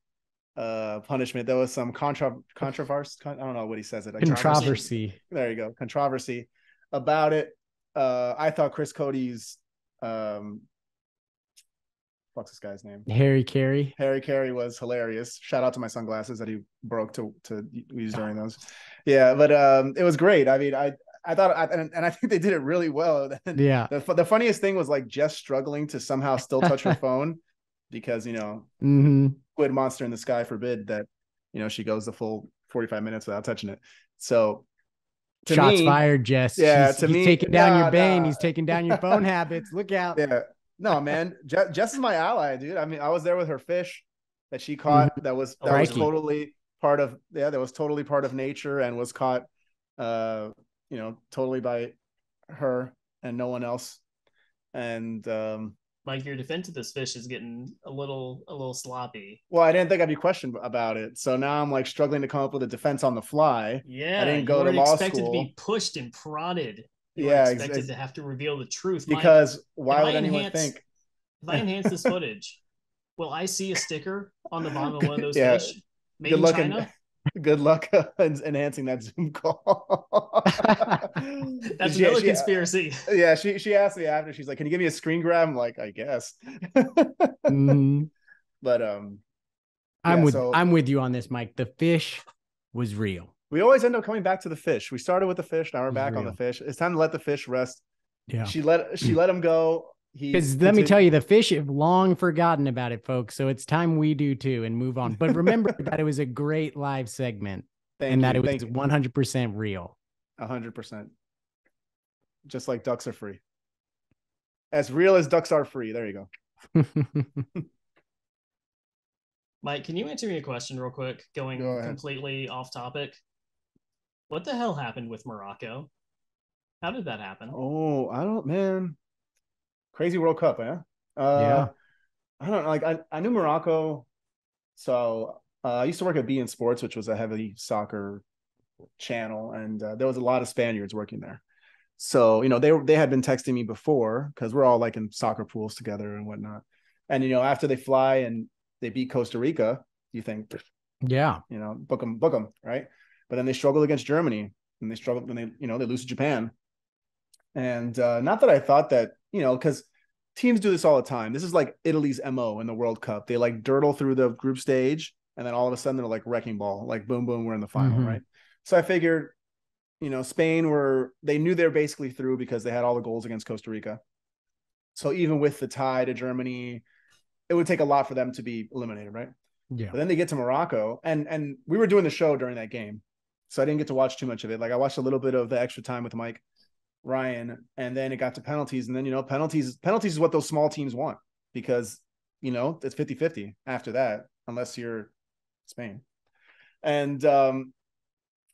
punishment, there was some controversy. I don't know what he says it. Controversy. There you go. Controversy about it. I thought Chris Cody's what's this guy's name? Harry Carey. Harry Carey was hilarious. Shout out to my sunglasses that he broke to use during those. Yeah, but it was great. I mean, I thought, and I think they did it really well. Yeah. The funniest thing was like Jess struggling to somehow still touch her phone, because, you know, Squid Monster in the Sky forbid that, you know, she goes the full 45 minutes without touching it. So shots fired, Jess. Yeah, he's taking down your Bane. He's taking down your phone habits. Look out. Yeah. No, man. Jess is my ally, dude. I mean, I was there with her fish. that she caught that was totally part of nature and was caught totally by her and no one else. And Mike, your defense of this fish is getting a little sloppy. Well, I didn't think I'd be questioned about it, so now I'm like struggling to come up with a defense on the fly. Yeah, I didn't go to law school. Expected to be pushed and prodded. You were expected to have to reveal the truth. Because Mike, why would anyone think? If I enhance this footage, will I see a sticker on the bottom of one of those fish? Made in China? Good luck enhancing that Zoom call. That's another conspiracy. Yeah, she asked me after. She's like, "Can you give me a screen grab?" I'm like, "I guess." But I'm with you on this, Mike. The fish was real. We always end up coming back to the fish. We started with the fish. Now we're back on the fish. It's time to let the fish rest. Yeah. She let him go. Because let me tell you, the fish have long forgotten about it, folks. So it's time we do too and move on. But remember that it was a great live segment that it was 100% real. 100%. Just like ducks are free. As real as ducks are free. There you go. Mike, can you answer me a question real quick? Going completely off topic. What the hell happened with Morocco? How did that happen? Oh, I don't, man. Crazy World Cup, yeah. Yeah. I don't know. Like I knew Morocco, so I used to work at beIN Sports, which was a heavy soccer channel, and there was a lot of Spaniards working there. So they had been texting me before because we're all like in soccer pools together and whatnot. And after they fly and they beat Costa Rica, you think, book them, right? But then they struggle against Germany, and they struggle, and they lose to Japan. And not that I thought that, because teams do this all the time. This is like Italy's MO in the World Cup. They like dirtle through the group stage, and then all of a sudden they're like wrecking ball, like boom, boom, we're in the final, right? So I figured, Spain they knew they're basically through because they had all the goals against Costa Rica. So even with the tie to Germany, it would take a lot for them to be eliminated, right? Yeah. But then they get to Morocco, and we were doing the show during that game, so I didn't get to watch too much of it. Like I watched a little bit of the extra time with Mike Ryan, and then it got to penalties, and then penalties is what those small teams want, because it's 50-50 after that, unless you're Spain. And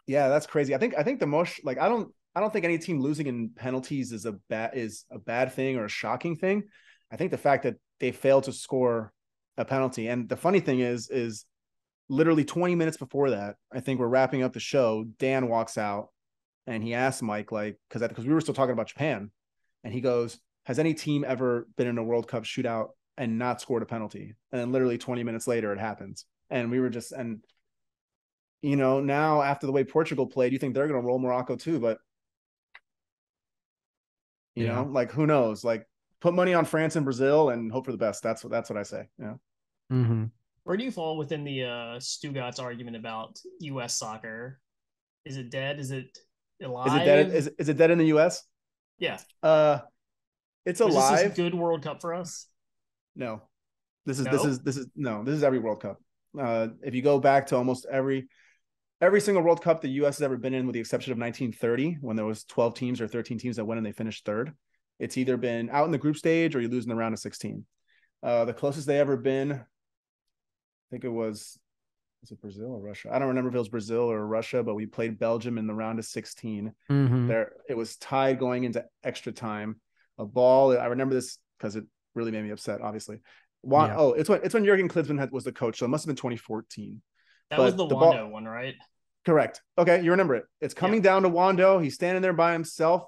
that's crazy. I think the most, like, I don't think any team losing in penalties is a bad thing or a shocking thing. I think the fact that they failed to score a penalty, and the funny thing is literally 20 minutes before that, I think we're wrapping up the show, Dan walks out and he asked Mike, like, because we were still talking about Japan, and he goes, "Has any team ever been in a World Cup shootout and not scored a penalty?" And then literally 20 minutes later, it happens. And we were just, and now after the way Portugal played, you think they're going to roll Morocco too, but like, who knows? Like, put money on France and Brazil and hope for the best. That's what I say. Yeah. Mm-hmm. Where do you fall within the Stugatz argument about U.S. soccer? Is it dead? Is it alive? Is it dead? Is it dead in the U.S.? Yeah. It's alive. Is this a good World Cup for us? No. This is every World Cup. If you go back to almost every single World Cup the U.S. has ever been in, with the exception of 1930, when there was 12 teams or 13 teams that went and they finished third, it's either been out in the group stage or you lose in the round of 16. The closest they ever been, I think was it Brazil or Russia? I don't remember if it was Brazil or Russia, but we played Belgium in the round of 16. There, it was tied going into extra time. A ball, I remember this because it really made me upset, obviously. It's when Jurgen Klinsmann was the coach, so it must have been 2014. That was the Wando one, right? Correct. Okay, you remember it. It's coming down to Wando. He's standing there by himself,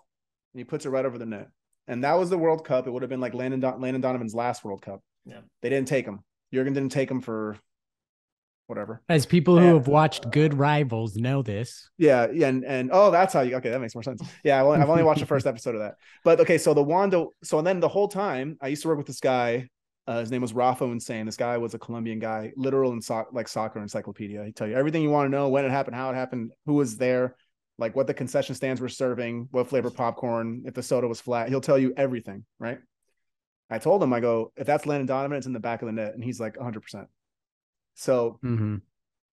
and he puts it right over the net. And that was the World Cup. It would have been like Landon Donovan's last World Cup. Yeah. They didn't take him. Jurgen didn't take him for whatever. As people who have watched Good Rivals know this. Yeah. And that's how okay, that makes more sense. Yeah, I've only watched the first episode of that. But okay, so the Wando, and then the whole time I used to work with this guy. His name was Rafa Insane. This guy was a Colombian guy, literal and soccer encyclopedia. He'd tell you everything you want to know, when it happened, how it happened, who was there, like what the concession stands were serving, what flavor popcorn, if the soda was flat. He'll tell you everything, right? I told him, I go, if that's Landon Donovan, it's in the back of the net. And he's like 100%. So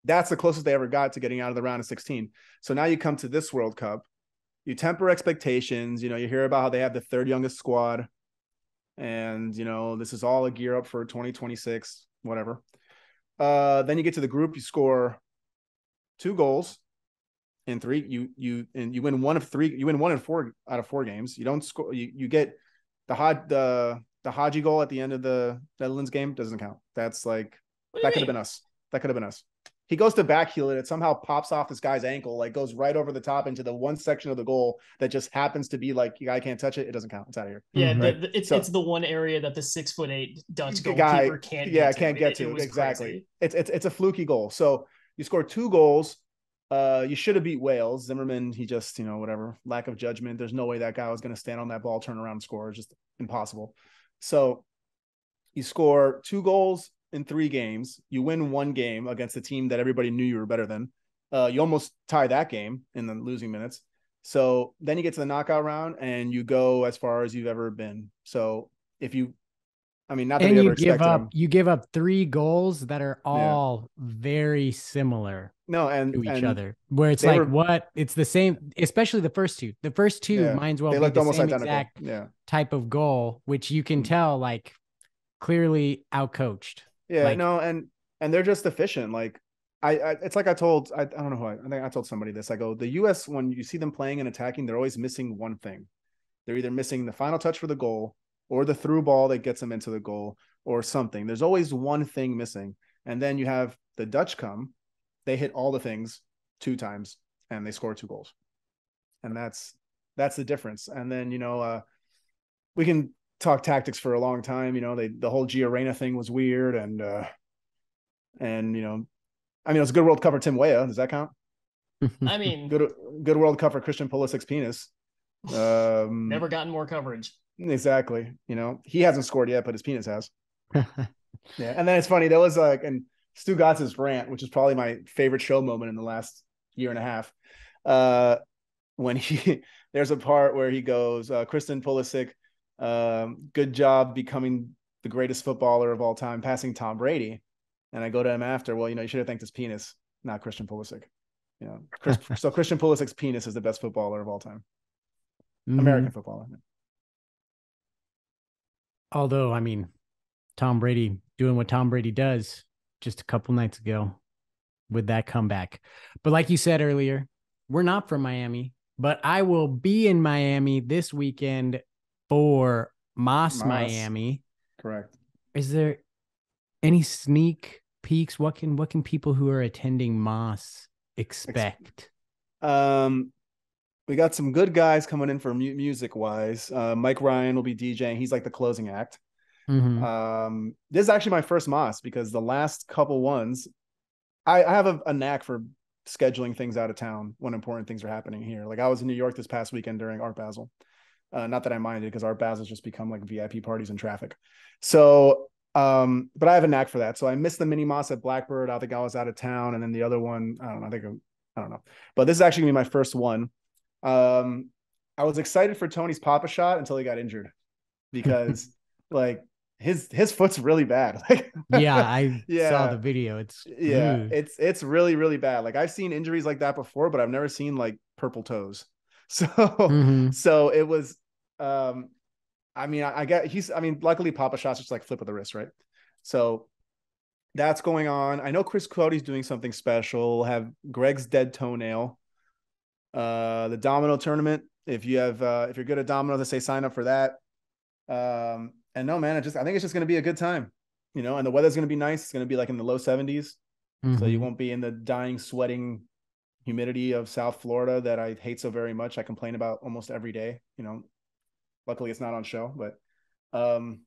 that's the closest they ever got to getting out of the round of 16. So now you come to this World Cup, you temper expectations. You hear about how they have the third youngest squad. And, this is all a gear up for 2026, whatever. Then you get to the group, you score 2 goals in 3. You win 1 of 3. You win 1 in 4 out of 4 games. You don't score. You get the Haji goal at the end of the Netherlands game doesn't count. That's like that could have been us. That could have been us. He goes to backheel it. It somehow pops off this guy's ankle, like goes right over the top into the one section of the goal that just happens to be like, you guy can't touch it. It doesn't count. It's out of here. Yeah, right? It's the one area that the 6'8" Dutch goalkeeper guy can't get to. It was exactly. Crazy. It's a fluky goal. So you score 2 goals. You should have beat Wales. Zimmerman, he just, whatever, lack of judgment. There's no way that guy was going to stand on that ball, turn around and score. It's just impossible. So you score 2 goals in 3 games. You win 1 game against a team that everybody knew you were better than. You almost tie that game in the losing minutes. So then you get to the knockout round and you go as far as you've ever been. So if you, not that you give up 3 goals that are all very similar. To each other, where it's like it's the same, especially the first two. The first 2 might as well be the same exact type of goal, which you can tell like clearly outcoached. And they're just efficient. Like it's like I don't know who I think I told somebody this. I go, the US, when you see them playing and attacking, they're always missing one thing. They're either missing the final touch for the goal or the through ball that gets them into the goal or something. There's always one thing missing. And then you have the Dutch come, they hit all the things 2 times and they score 2 goals. And that's the difference. And then, we can talk tactics for a long time. The whole Giorena thing was weird. And it was a good World Cup for Tim Weah. Does that count? Good World Cup for Christian Pulisic's penis. Never gotten more coverage. Exactly. He hasn't scored yet, but his penis has. Yeah. And then it's funny. There was and Stu Gotz's rant, which is probably my favorite show moment in the last year and a half. When there's a part where he goes, Christian Pulisic, good job becoming the greatest footballer of all time, passing Tom Brady. And I go to him after, well, you should have thanked his penis, not Christian Pulisic. So Christian Pulisic's penis is the best footballer of all time. American footballer. Although, Tom Brady doing what Tom Brady does just a couple nights ago with that comeback. But like you said earlier, we're not from Miami, but I will be in Miami this weekend for Moss Miami. Correct. Is there any sneak peeks? What can people who are attending Moss expect? We got some good guys coming in for music wise. Mike Ryan will be DJing. He's like the closing act. This is actually my first Moss because the last couple ones, I have a knack for scheduling things out of town when important things are happening here. Like I was in New York this past weekend during Art Basel. Not that I minded because Art Basel's just become like VIP parties in traffic. So, but I have a knack for that. So I missed the mini Moss at Blackbird. I think I was out of town. And then the other one, I don't know. But this is actually gonna be my first one. I was excited for Tony's Papa Shot until he got injured because like his foot's really bad. Like, I saw the video. It's really, really bad. Like I've seen injuries like that before, but I've never seen like purple toes. So, so it was, luckily Papa Shot's just like flip of the wrist, right? So that's going on. I know Chris Cody's doing something special. We'll have Greg's Dead Toenail. The domino tournament. If you're good at domino, say sign up for that. And no, man, I think it's just going to be a good time, and the weather's going to be nice. It's going to be like in the low 70s. So you won't be in the dying, sweating humidity of South Florida that I hate so very much. I complain about almost every day, luckily it's not on show, but, and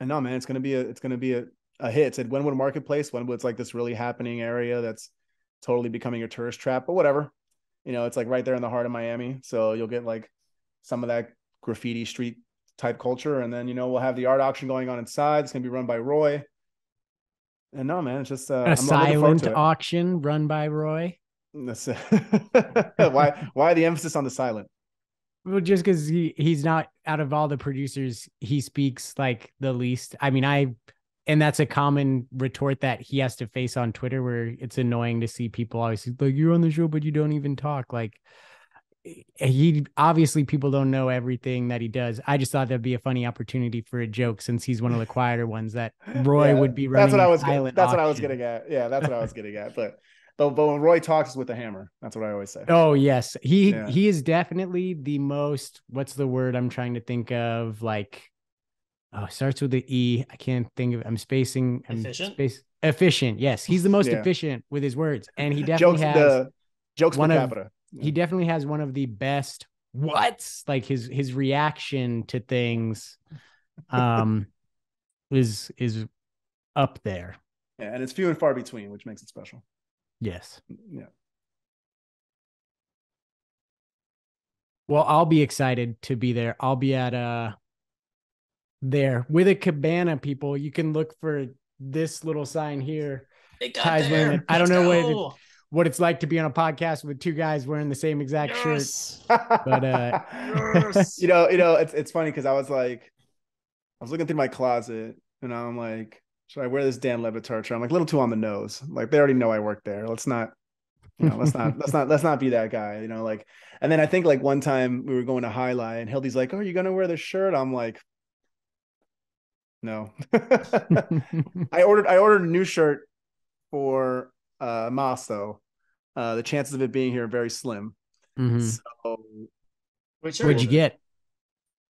no, man, it's going to be a hit. It's at Wynwood Marketplace. Wynwood's like this really happening area that's totally becoming a tourist trap, but whatever. It's like right there in the heart of Miami. So you'll get like some of that graffiti street type culture. And then, we'll have the art auction going on inside. It's going to be run by Roy. And no, man, it's just a silent auction run by Roy. Why the emphasis on the silent? Well, just because he's not, out of all the producers, he speaks like the least. And that's a common retort that he has to face on Twitter, where it's annoying to see people always like, you're on the show, but you don't even talk. Like, he obviously people don't know everything that he does. I just thought that'd be a funny opportunity for a joke since he's one of the quieter ones that Roy would be running. That's what I was getting at. Yeah, that's what I was getting at. But when Roy talks, it's with a hammer. That's what I always say. Oh yes, he is definitely the most. What's the word I'm trying to think of? Like, oh, it starts with the E. I can't think of. I'm spacing. Efficient. Yes, he's the most efficient with his words, and he definitely has jokes per capita. He definitely has one of the best what's like his reaction to things is up there. Yeah, and it's few and far between, which makes it special. Yes. Yeah. Well, I'll be excited to be there. I'll be at there with a cabana, people. You can look for this little sign here. Ty's wearing it. I don't know what it's like to be on a podcast with two guys wearing the same exact shirt. But yes. It's funny because I was looking through my closet and I'm like, should I wear this Dan Le Batard shirt? I'm like a little too on the nose. Like they already know I work there. Let's not be that guy, like. And then I think like one time we were going to Highlight and Hildy's like, oh, are you gonna wear this shirt? I'm like, no. I ordered a new shirt for Moss though. The chances of it being here are very slim. Mm-hmm. So what'd you get?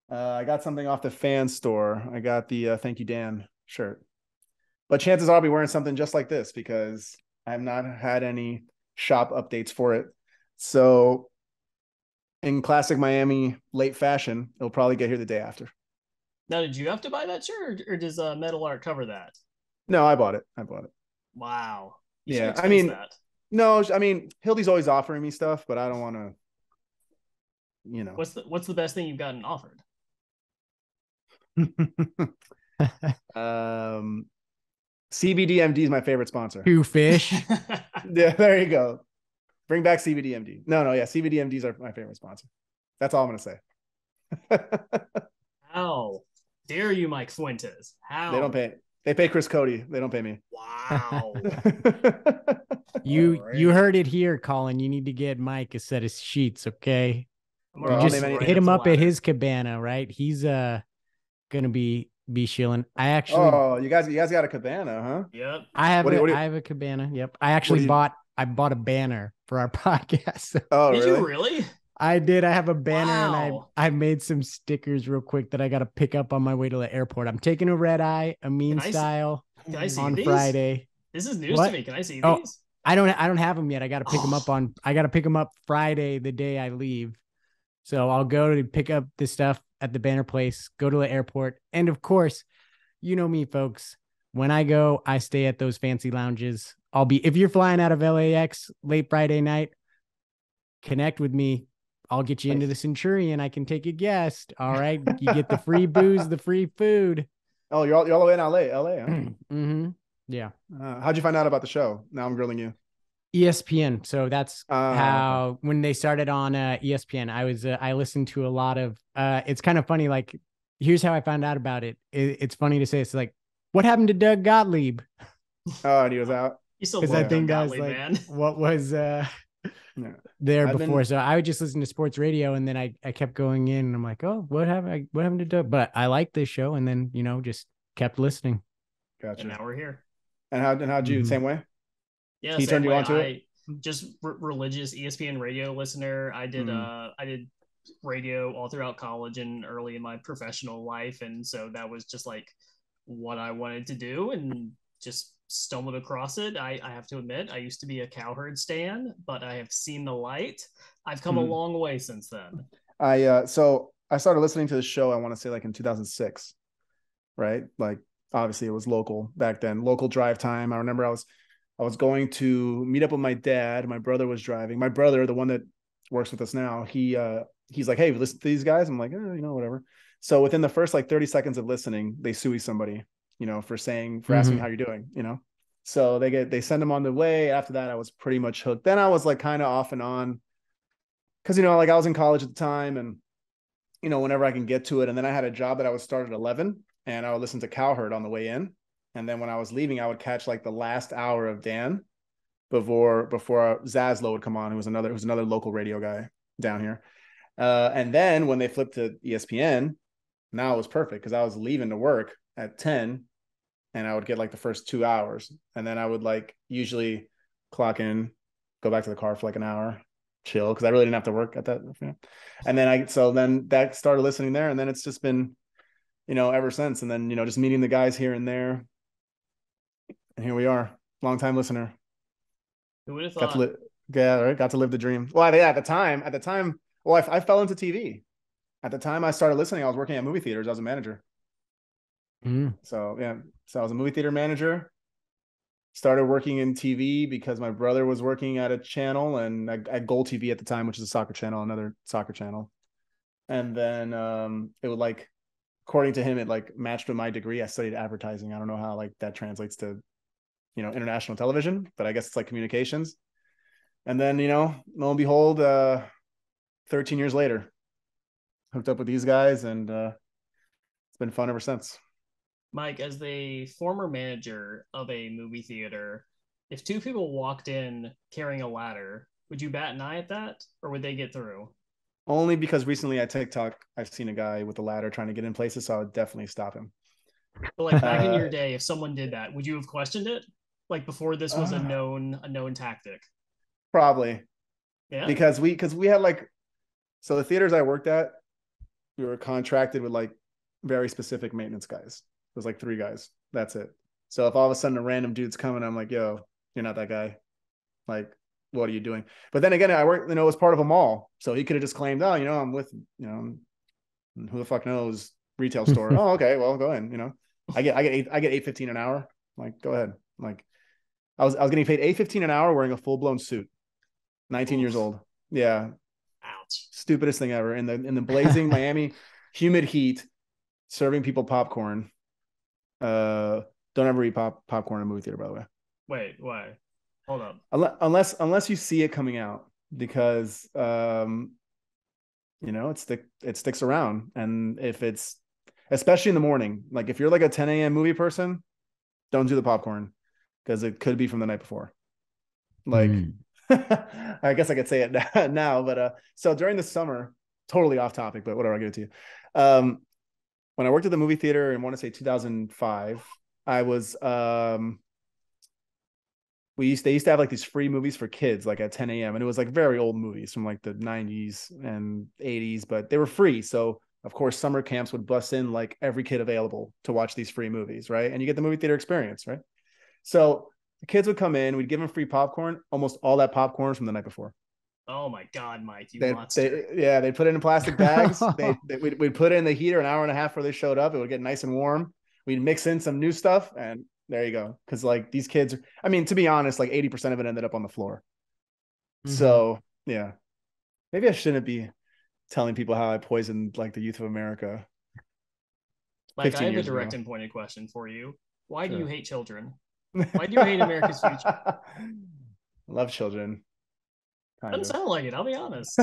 I got something off the fan store. I got the Thank You Dan shirt. But chances are I'll be wearing something just like this because I have not had any shop updates for it. So in classic Miami late fashion, it'll probably get here the day after. Now, did you have to buy that shirt or does Meadowlark cover that? No, I bought it. Wow. Yeah. I mean, Hildy's always offering me stuff, but I don't want to, What's the best thing you've gotten offered? CBDMD is my favorite sponsor. Two fish. Yeah, there you go. Bring back CBDMD. No, yeah, CBDMDs are my favorite sponsor. That's all I'm gonna say. How dare you, Mike Fuentes? How they don't pay? They pay Chris Cody. They don't pay me. Wow. You heard it here, Colin. You need to get Mike a set of sheets, okay? You just hit him up at his cabana, right? He's gonna be shilling. I actually. Oh, you guys got a cabana, huh? Yep. I have a cabana. Yep. I actually bought a banner for our podcast. Oh, did you really? I did. I have a banner and I made some stickers real quick that I got to pick up on my way to the airport. I'm taking a red eye, a mean style on Friday. This is news to me. Can I see these? I don't have them yet. I got to pick them up I got to pick them up Friday, the day I leave. So I'll go to pick up the stuff at the banner place, go to the airport. And of course, you know me, folks. When I go, I stay at those fancy lounges. If you're flying out of LAX late Friday night, connect with me. I'll get you into the Centurion. I can take a guest. All right. You get the free booze, the free food. Oh, you're all the way in LA, huh? Mm-hmm. Yeah. How'd you find out about the show? Now I'm grilling you. ESPN. So that's how, when they started on ESPN, I listened to a lot of, it's kind of funny. Like, here's how I found out about it. It's funny to say. It's like, what happened to Doug Gottlieb? Oh, and he was out. Because I think I was like, man. What was there before? So I would just listen to sports radio, and then I kept going in, and I'm like, oh, what happened to Doug? But I liked this show, and then just kept listening. Gotcha. And now we're here. And how'd you same way? Yeah, he turned you on to it. Just religious ESPN radio listener. I did radio all throughout college and early in my professional life, and so that was just like what I wanted to do, and just stumbled across it. I have to admit, I used to be a Cowherd stan, but I have seen the light. I've come a long way since then. So I started listening to the show, I want to say like in 2006, right? Like obviously it was local back then, local drive time. I remember I was going to meet up with my dad. My brother was driving. My brother, the one that works with us now, he's like, hey, listen to these guys. I'm like, whatever. So within the first like 30 seconds of listening, they sue somebody, for asking how you're doing, So they send them on the way. After that, I was pretty much hooked. Then I was like kind of off and on because, like I was in college at the time and, whenever I can get to it. And then I had a job that I would start at 11 and I would listen to Cowherd on the way in. And then when I was leaving, I would catch like the last hour of Dan before Zaslow would come on. Who was another local radio guy. down here. And then when they flipped to ESPN, now it was perfect because I was leaving to work at 10 and I would get like the first 2 hours. And then I would like usually clock in, go back to the car for like an hour, chill, because I really didn't have to work at that. And then then that started listening there. And then it's just been, ever since. And then, just meeting the guys here and there. And here we are. Long time listener. Who would have thought? Got to live the dream. Well, at the time, well, I fell into TV. At the time I started listening, I was working at movie theaters. I was a manager. So I was a movie theater manager. Started working in TV because my brother was working at a channel and at Gold TV at the time, which is a soccer channel, another soccer channel. And then it would like, according to him, it like matched with my degree. I studied advertising. I don't know how like that translates to, international television, but I guess it's like communications. And then, lo and behold, 13 years later, hooked up with these guys, and it's been fun ever since. Mike, as the former manager of a movie theater, if two people walked in carrying a ladder, would you bat an eye at that, or would they get through? Only because recently at TikTok, I've seen a guy with a ladder trying to get in places, so I would definitely stop him. But like back in your day, if someone did that, would you have questioned it? Like before this was a known tactic? Probably. Yeah. Because we had like, so the theaters I worked at, we were contracted with like very specific maintenance guys. It was like 3 guys. That's it. So if all of a sudden a random dude's coming, I'm like, yo, you're not that guy. Like, what are you doing? But then again, I worked, it was part of a mall. So he could have just claimed, oh, I'm with, who the fuck knows, retail store. Oh, okay, well, go in, I get $8.15 an hour. Like, go ahead. Like, I was getting paid $8.15 an hour wearing a full-blown suit. 19 years old. Yeah. Ouch. Stupidest thing ever. In the blazing Miami humid heat, serving people popcorn. Don't ever eat popcorn in a movie theater, by the way. Wait, why? Hold up. Unless you see it coming out, because it sticks around. And if it's, especially in the morning, like if you're like a 10 a.m. movie person, don't do the popcorn because it could be from the night before. Like, I guess I could say it now, but so during the summer, totally off topic, but whatever, I'll give it to you. When I worked at the movie theater in, I want to say 2005, I was they used to have like these free movies for kids, like at 10 a.m. And it was like very old movies from like the 90s and 80s, but they were free. So of course, summer camps would bust in like every kid available to watch these free movies, right? And you get the movie theater experience, right? So the kids would come in, we'd give them free popcorn. Almost all that popcorn from the night before. Oh my God, Mike, you monster. They put it in plastic bags. We'd put it in the heater an hour and a half before they showed up. It would get nice and warm. We'd mix in some new stuff, and there you go. Because like these kids, I mean, to be honest, like 80% of it ended up on the floor. So yeah, maybe I shouldn't be telling people how I poisoned like the youth of America. Like, I have a direct and pointed question for you. Why do you hate children? Why do you hate America's future? I love children. Doesn't sound like it, I'll be honest.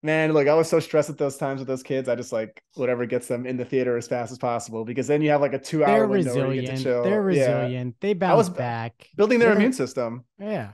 Man, like I was so stressed at those times with those kids. I just like whatever gets them in the theater as fast as possible, because then you have like a 2-hour window where you get to chill. They're resilient. They bounce back. Building their immune system. Yeah.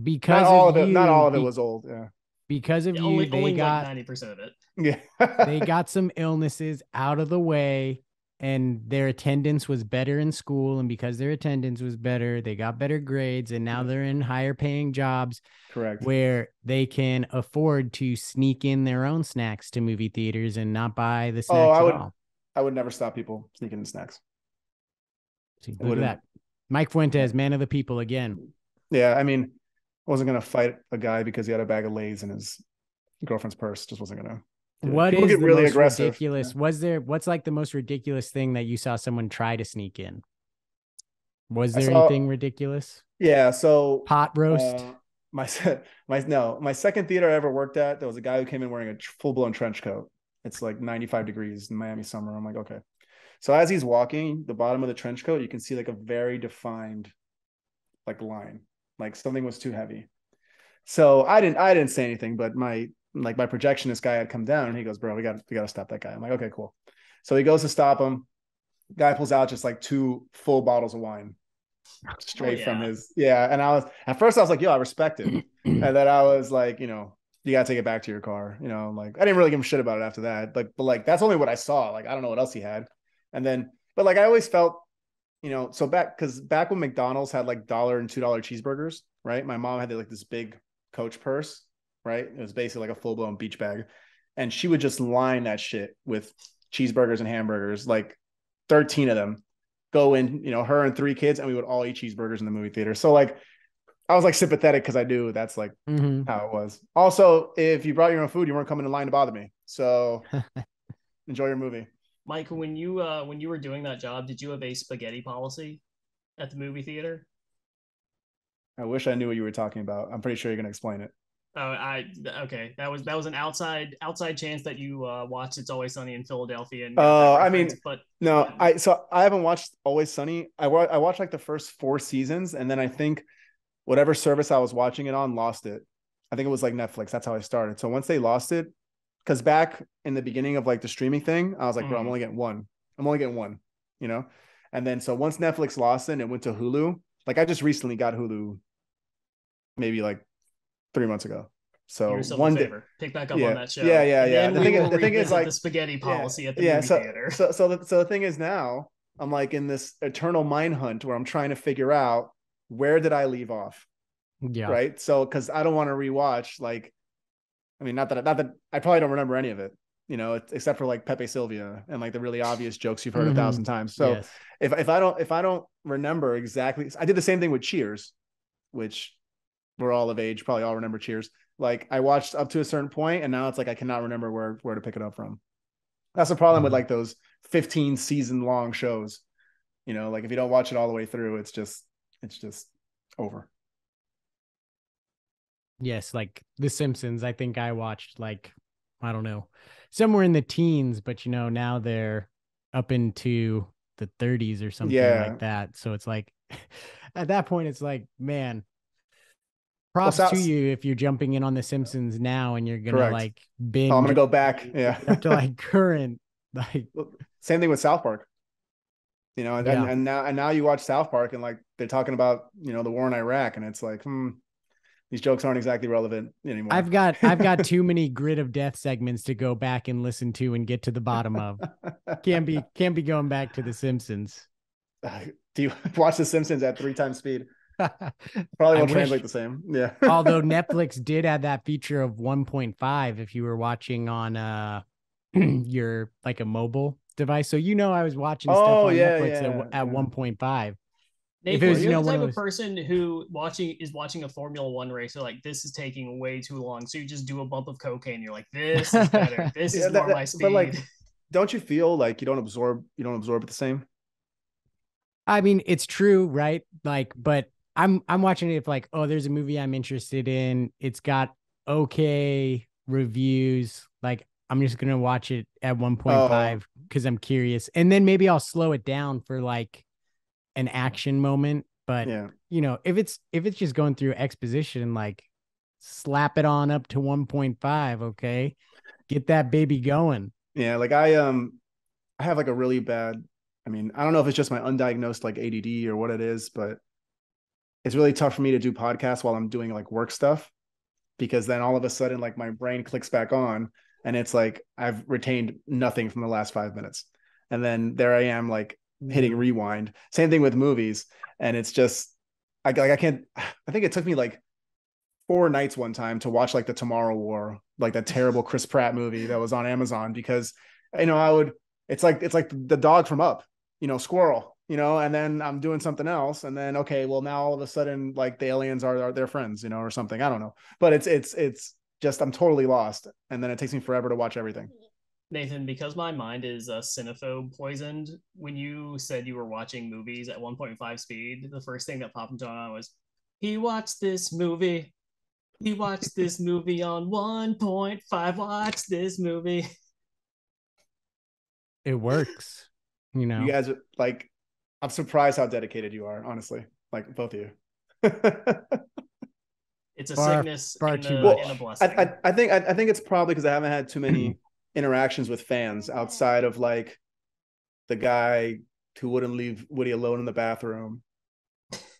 Because not all of it was old. Yeah. Because of you, they got like 90% of it. Yeah. They got some illnesses out of the way, and their attendance was better in school. And because their attendance was better, they got better grades, and now they're in higher paying jobs. Correct. Where they can afford to sneak in their own snacks to movie theaters and not buy the snacks at all. I would never stop people sneaking in snacks. See, look at that. Mike Fuentes, man of the people again. Yeah. I mean, I wasn't going to fight a guy because he had a bag of Lay's in his girlfriend's purse. Just wasn't going to. What is the really most ridiculous? Yeah. What's like the most ridiculous thing that you saw someone try to sneak in? Was there anything ridiculous? Yeah. So pot roast. My second theater I ever worked at, there was a guy who came in wearing a full-blown trench coat. It's like 95 degrees in Miami summer. I'm like, okay. So as he's walking, the bottom of the trench coat, you can see like a very defined like line, like something was too heavy. So I didn't say anything, but my projectionist guy had come down and he goes, bro, we got to stop that guy. I'm like, okay, cool. So he goes to stop him. Guy pulls out just like 2 full bottles of wine. straight from his. Yeah. And at first I was like, yo, I respect it. And then I was like, you gotta take it back to your car. Like I didn't really give him shit about it after that. But like that's only what I saw. Like I don't know what else he had. And then, but like I always felt, so back when McDonald's had like $1 and $2 cheeseburgers, right? My mom had like this big Coach purse, right? It was basically like a full-blown beach bag. And she would just line that shit with cheeseburgers and hamburgers, like 13 of them go in, her and 3 kids, and we would all eat cheeseburgers in the movie theater. So like I was like sympathetic because I knew that's like how it was. Also, if you brought your own food, you weren't coming in line to bother me. So enjoy your movie. Mike, when you were doing that job, did you have a spaghetti policy at the movie theater? I wish I knew what you were talking about. I'm pretty sure you're gonna explain it. Oh, okay. That was an outside chance that you watched It's Always Sunny in Philadelphia. And I mean, but no, I haven't watched Always Sunny. I watched like the first 4 seasons, and then I think whatever service I was watching it on lost it. I think it was like Netflix. That's how I started. So once they lost it, because back in the beginning of like the streaming thing, I was like, bro, I'm only getting one. And then so once Netflix lost it and it went to Hulu, like I just recently got Hulu maybe like 3 months ago. So one day, pick back up on that show. Yeah. The thing is like the spaghetti policy at the movie theater. So the thing is now I'm like in this eternal mind hunt where I'm trying to figure out where did I leave off? Yeah. Right. So because I don't want to rewatch, like, I mean, not that I probably don't remember any of it, except for like Pepe Sylvia and like the really obvious jokes you've heard 1,000 times. So yes. if I don't remember exactly, I did the same thing with Cheers, which we're all of age, probably all remember Cheers. Like I watched up to a certain point and now it's like I cannot remember where to pick it up from. That's the problem with like those 15 season long shows. Like if you don't watch it all the way through, it's just over. Yes, like The Simpsons, I think I watched like, I don't know, somewhere in the teens, but now they're up into the 30s or something like that. So it's like at that point it's like, man, props to you if you're jumping in on The Simpsons now and you're gonna like binge. I'm gonna go back. Yeah. Up to like current, like same thing with South Park. And now you watch South Park and like they're talking about the war in Iraq and it's like these jokes aren't exactly relevant anymore. I've got too many Grid of Death segments to go back and listen to and get to the bottom of. Can't be going back to The Simpsons. Do you watch The Simpsons at 3 times speed? Probably won't translate the same. Yeah. Although Netflix did add that feature of 1.5 if you were watching on your like a mobile device. So I was watching stuff on Netflix at 1.5. If it was, you're the type of person who is watching a Formula One race, so like this is taking way too long. So you just do a bump of cocaine. You're like, this is better. This is more my speed. But like, don't you feel like you don't absorb it the same? I mean, it's true, right? Like, but I'm watching it if like, oh, there's a movie I'm interested in. It's got okay reviews. Like, I'm just gonna watch it at 1.5 because I'm curious, and then maybe I'll slow it down for like an action moment. But if it's just going through exposition, like slap it on up to 1.5. Okay, get that baby going. Yeah, like I have like a really bad. I mean, I don't know if it's just my undiagnosed like ADD or what it is, but it's really tough for me to do podcasts while I'm doing like work stuff, because then all of a sudden like my brain clicks back on and it's like I've retained nothing from the last 5 minutes, and then there I am like hitting rewind. Same thing with movies, and it's just I can't. I think it took me like 4 nights one time to watch like The Tomorrow War, like that terrible Chris Pratt movie that was on Amazon, because I would. It's like the dog from Up, squirrel, and then I'm doing something else, and then okay, well now all of a sudden like the aliens are their friends, or something. I don't know, but it's just I'm totally lost, and then it takes me forever to watch everything. Nathan, because my mind is cinephobe poisoned, when you said you were watching movies at 1.5 speed, the first thing that popped into my mind was, he watched this movie. He watched this movie on 1.5. Watch this movie. It works. You guys are like, I'm surprised how dedicated you are, honestly. Like both of you. It's a sickness and a blessing. I think it's probably because I haven't had too many interactions with fans outside of like the guy who wouldn't leave Woody alone in the bathroom,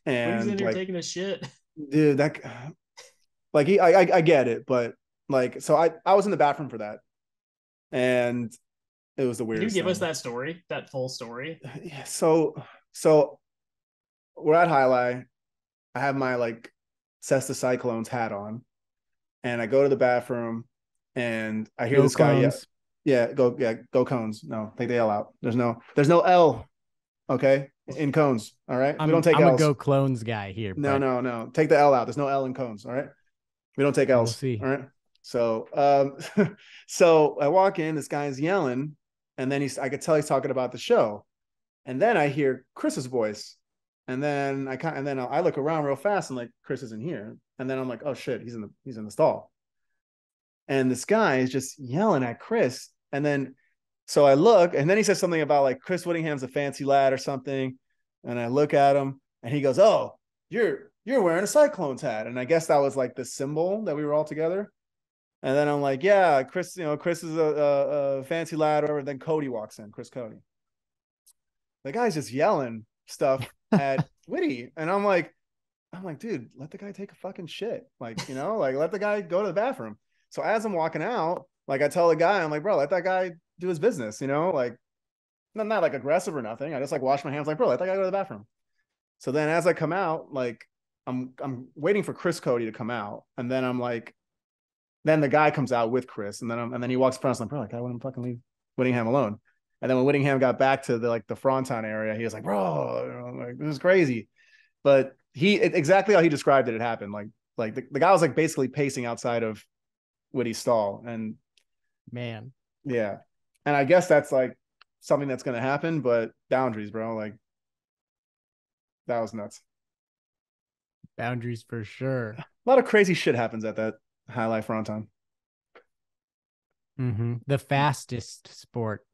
When he's And in here like, taking a shit. dude, that like I get it, but like, so I was in the bathroom for that, and it was the Can you weirdest give us thing. that story, that full story? Yeah, so we're at Highlight. I have my like Cesta Cyclones hat on, and I go to the bathroom, and I hear Go this guy. clones. Go Cones. No, take the L out. There's no L. Okay, in Cones. All right, we don't take I'm a L's. go clones guy here, No, but no. Take the L out. There's no L in Cones. All right, we don't take we'll L's. see. All right. So, so I walk in. This guy's yelling, and then I could tell he's talking about the show, and then I hear Chris's voice, and then I look around real fast, and like Chris isn't here, and then I'm like, oh shit, he's in the stall, and this guy is just yelling at Chris, and then so I look, and then he says something about like Chris Whittingham's a fancy lad or something, and I look at him, and he goes, oh, you're wearing a Cyclones hat, and I guess that was like the symbol that we were all together. And then I'm like, yeah, Chris, Chris is a fancy lad, or whatever. Then Cody walks in, Chris Cody. The guy's just yelling stuff at Whitty, and I'm like, dude, let the guy take a fucking shit, like, like let the guy go to the bathroom. So as I'm walking out, like I tell the guy, I'm like, bro, let that guy do his business, like not like aggressive or nothing. I just like wash my hands, like, bro, let that guy go to the bathroom. So then as I come out, like I'm waiting for Chris Cody to come out, and then I'm like, then the guy comes out with Chris, and then he walks in front of us, like, bro, like I wouldn't fucking leave Whittingham alone. And then when Whittingham got back to the Fronton area, he was like, bro, like this is crazy. But exactly how he described it, it happened. Like the guy was like basically pacing outside of Whitty's stall, and Man, yeah, and I guess that's like something that's gonna happen, but boundaries, bro. Like that was nuts. boundaries for sure. A lot of crazy shit happens at that Highlight Fronton. The fastest sport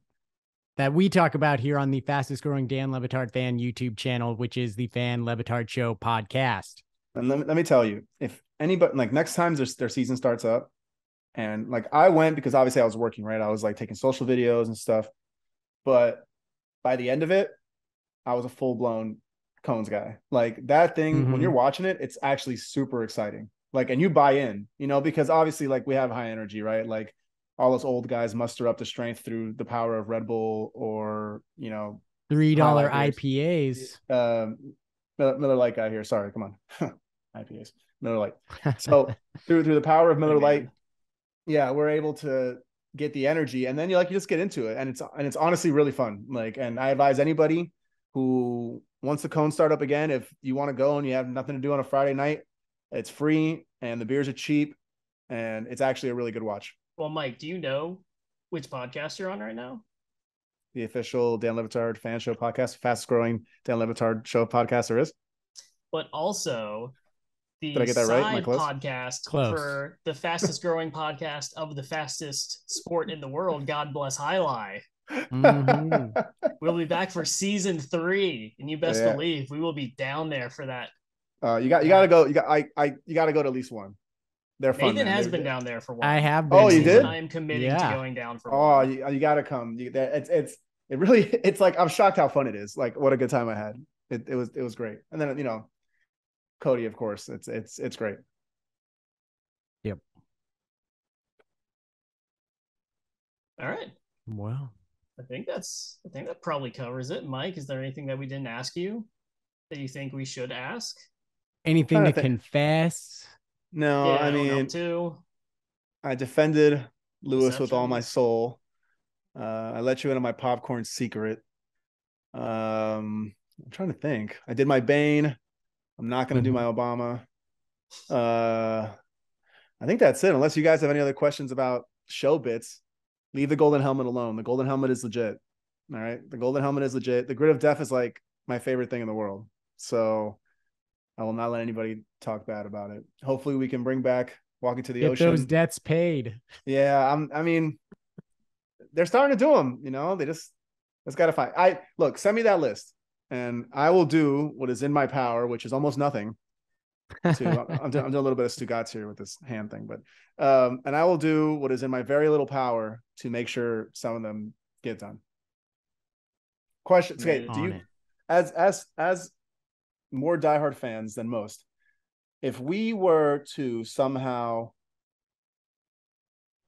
that we talk about here on the fastest growing Dan Le Batard fan YouTube channel, which is the Fan Le Batard Show podcast. And let me tell you, if anybody, like next time their season starts up, and like I went because obviously I was working, right? I was like taking social videos and stuff. But by the end of it, I was a full-blown Cones guy. Like that thing, when you're watching it, it's actually super exciting. Like, and you buy in, because obviously like we have high energy, right? Like all us old guys muster up the strength through the power of Red Bull or, $3 IPAs. Miller Lite guy here. Sorry, come on. IPAs, Miller Lite. So through the power of Miller Lite, yeah, we're able to get the energy, and then you just get into it, and it's honestly really fun. Like, and I advise anybody who once the cones start up again, if you want to go and you have nothing to do on a Friday night, it's free and the beers are cheap, and it's actually a really good watch. Well, Mike, do you know which podcast you're on right now? The official Dan Le Batard fan show podcast, fastest growing Dan Le Batard show podcast there is. But also Did I the get that right? Am I side close? podcast Close. for the fastest growing podcast of the fastest sport in the world, God Bless Highlight. We'll be back for season 3, and you best believe we will be down there for that. You gotta go. You gotta go to at least one. They're fun. Nathan has been down there for one. I have been. Oh, you did? I am committing to going down for one. Oh, you gotta come. It's like I'm shocked how fun it is. Like what a good time I had. It was great. And then Cody, of course, it's great. Yep. All right. Well, I think that probably covers it. Mike, is there anything that we didn't ask you that you think we should ask? Anything to confess? No, yeah, I mean, I defended Lewis with all my soul. I let you into my popcorn secret. I'm trying to think. I did my Bane. I'm not going to do my Obama. I think that's it. Unless you guys have any other questions about show bits, leave the golden helmet alone. The golden helmet is legit. All right. The golden helmet is legit. The grid of death is like my favorite thing in the world. So I will not let anybody talk bad about it. Hopefully we can bring back Walking to the Ocean. Get those debts paid. Yeah. I mean, they're starting to do them, they just got to find. Send me that list and I will do what is in my power, which is almost nothing. I'm doing a little bit of Stugatz here with this hand thing, but and I will do what is in my very little power to make sure some of them get done. Questions? Okay, do you as more diehard fans than most. If we were to somehow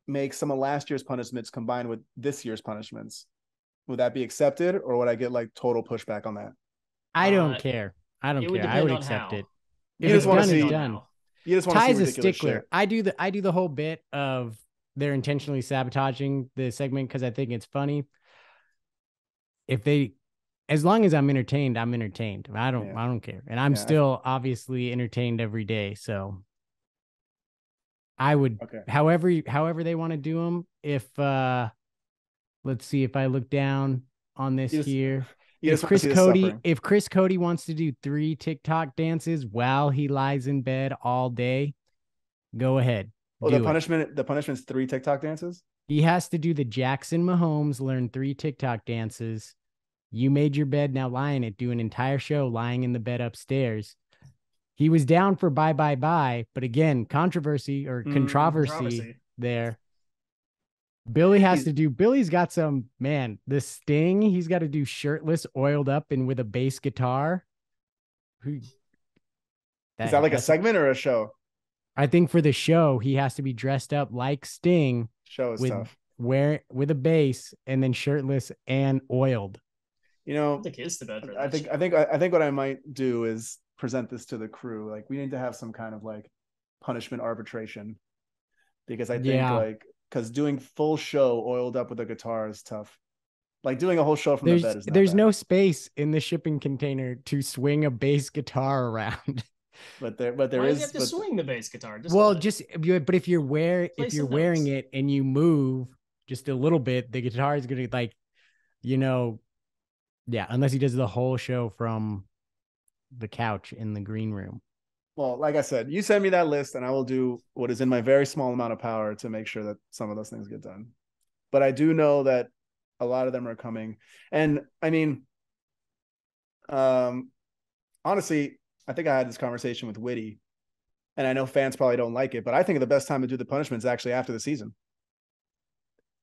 make some of last year's punishments combined with this year's punishments, would that be accepted, or would I get like total pushback on that? I don't care. I don't It would care. I depend would on accept how. it. You If just it's wanna done, see- it's done. You just want to see Ty's a ridiculous stickler. shit. I do the whole bit of they're intentionally sabotaging the segment because I think it's funny. As long as I'm entertained, I'm entertained. I don't care. And I'm still obviously entertained every day. So I would, however they want to do them. If, let's see if I look down on this here. If Chris Cody wants to do 3 TikTok dances while he lies in bed all day, go ahead. The punishment's 3 TikTok dances. He has to do the Jackson Mahomes, learn 3 TikTok dances. You made your bed, now lie in it. Do an entire show lying in the bed upstairs. He was down for bye, bye, bye. But again, controversy there. Billy's got some, man, the Sting, he's got to do shirtless, oiled up, and with a bass guitar. Is that like a segment or a show? I think for the show, he has to be dressed up like Sting. Show is tough. With a bass and then shirtless and oiled. I think it's the bed for that. I think what I might do is present this to the crew. Like, we need to have some kind of like punishment arbitration, because I think because doing full show oiled up with a guitar is tough. Like doing a whole show from the bed is not there's bad. no space in the shipping container to swing a bass guitar around. But there is. Why do you have to swing the bass guitar? But if you're wearing it and you move just a little bit, the guitar is gonna unless he does the whole show from the couch in the green room. Well, like I said, you send me that list and I will do what is in my very small amount of power to make sure that some of those things get done. But I do know that a lot of them are coming. And I mean, honestly, I think I had this conversation with Whitty, and I know fans probably don't like it, but I think the best time to do the punishment is actually after the season,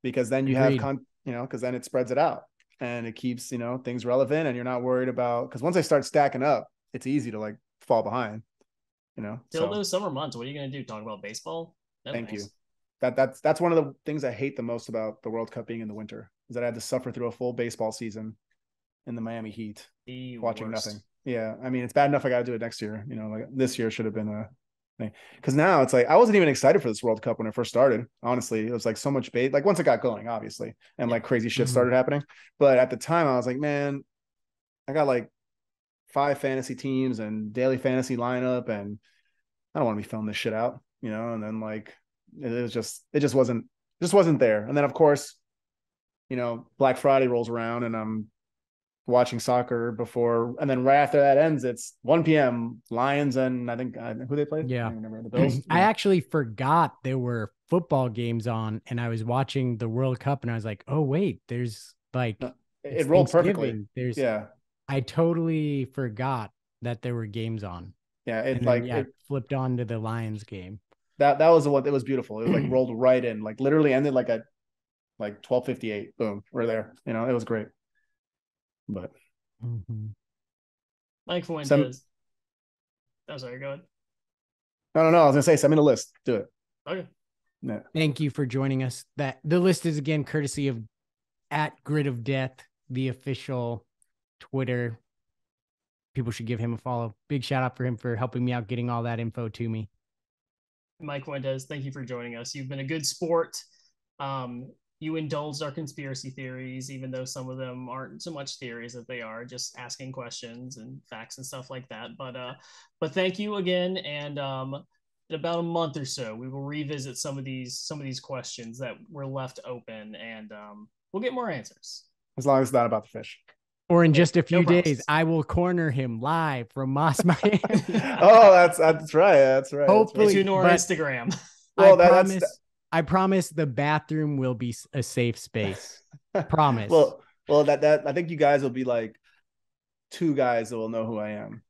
because then you have, because then it spreads it out and it keeps, things relevant, and you're not worried about, because once they start stacking up, it's easy to like fall behind, Till those summer months, what are you going to do? Talk about baseball? Thank you. That's one of the things I hate the most about the World Cup being in the winter, is that I had to suffer through a full baseball season in the Miami Heat, watching nothing. Yeah, I mean, it's bad enough I got to do it next year. Like this year should have been a thing, because now it's like I wasn't even excited for this World Cup when it first started. Honestly, it was like so much bait. Like once it got going, obviously, and like crazy shit started happening. But at the time, I was like, man, I got like 5 fantasy teams and daily fantasy lineup, and I don't want to be filling this shit out, And then like it just wasn't there. And then of course, Black Friday rolls around, and I'm watching soccer before, and then right after that ends, it's 1 p.m. Lions, and I think who they played. Yeah, I remember the Bills. I actually forgot there were football games on, and I was watching the World Cup, and I was like, oh wait, there's like it rolled perfectly. I totally forgot that there were games on. Yeah, it flipped on to the Lions game. That was the one. It was beautiful. It was like rolled right in, like literally ended like at like 12:58. Boom, we're there. It was great. But Mike Fuentes. I'm sorry, go ahead. No. I was gonna say, send me the list. Do it. Okay. Yeah. Thank you for joining us. The list is again courtesy of @GridOfDeath, the official Twitter. People should give him a follow. Big shout out for him for helping me out getting all that info to me. Mike Fuentes, thank you for joining us. You've been a good sport. You indulged our conspiracy theories, even though some of them aren't so much theories as they are just asking questions and facts and stuff like that. But thank you again. And in about a month or so, we will revisit some of these questions that were left open, and we'll get more answers. As long as it's not about the fish. Or in just a few days, I will corner him live from Moss, Miami. Oh, that's right. That's right. Hopefully, tune to our Instagram. Well, I promise the bathroom will be a safe space. Promise. Well, that I think you guys will be like 2 guys that will know who I am.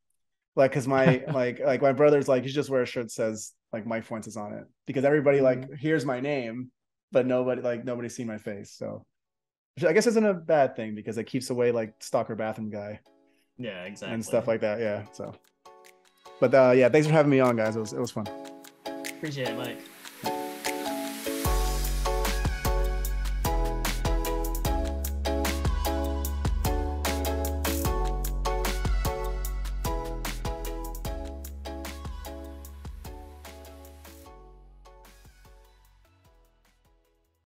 Like, because my like my brother's like, you just wear a shirt that says like Mike Fuentes on it, because everybody like hears my name, but nobody's seen my face. So I guess isn't a bad thing, because it keeps away like stalker bathroom guy. Yeah, exactly. And stuff like that. Yeah. So, but yeah, thanks for having me on, guys. It was fun. Appreciate it, Mike.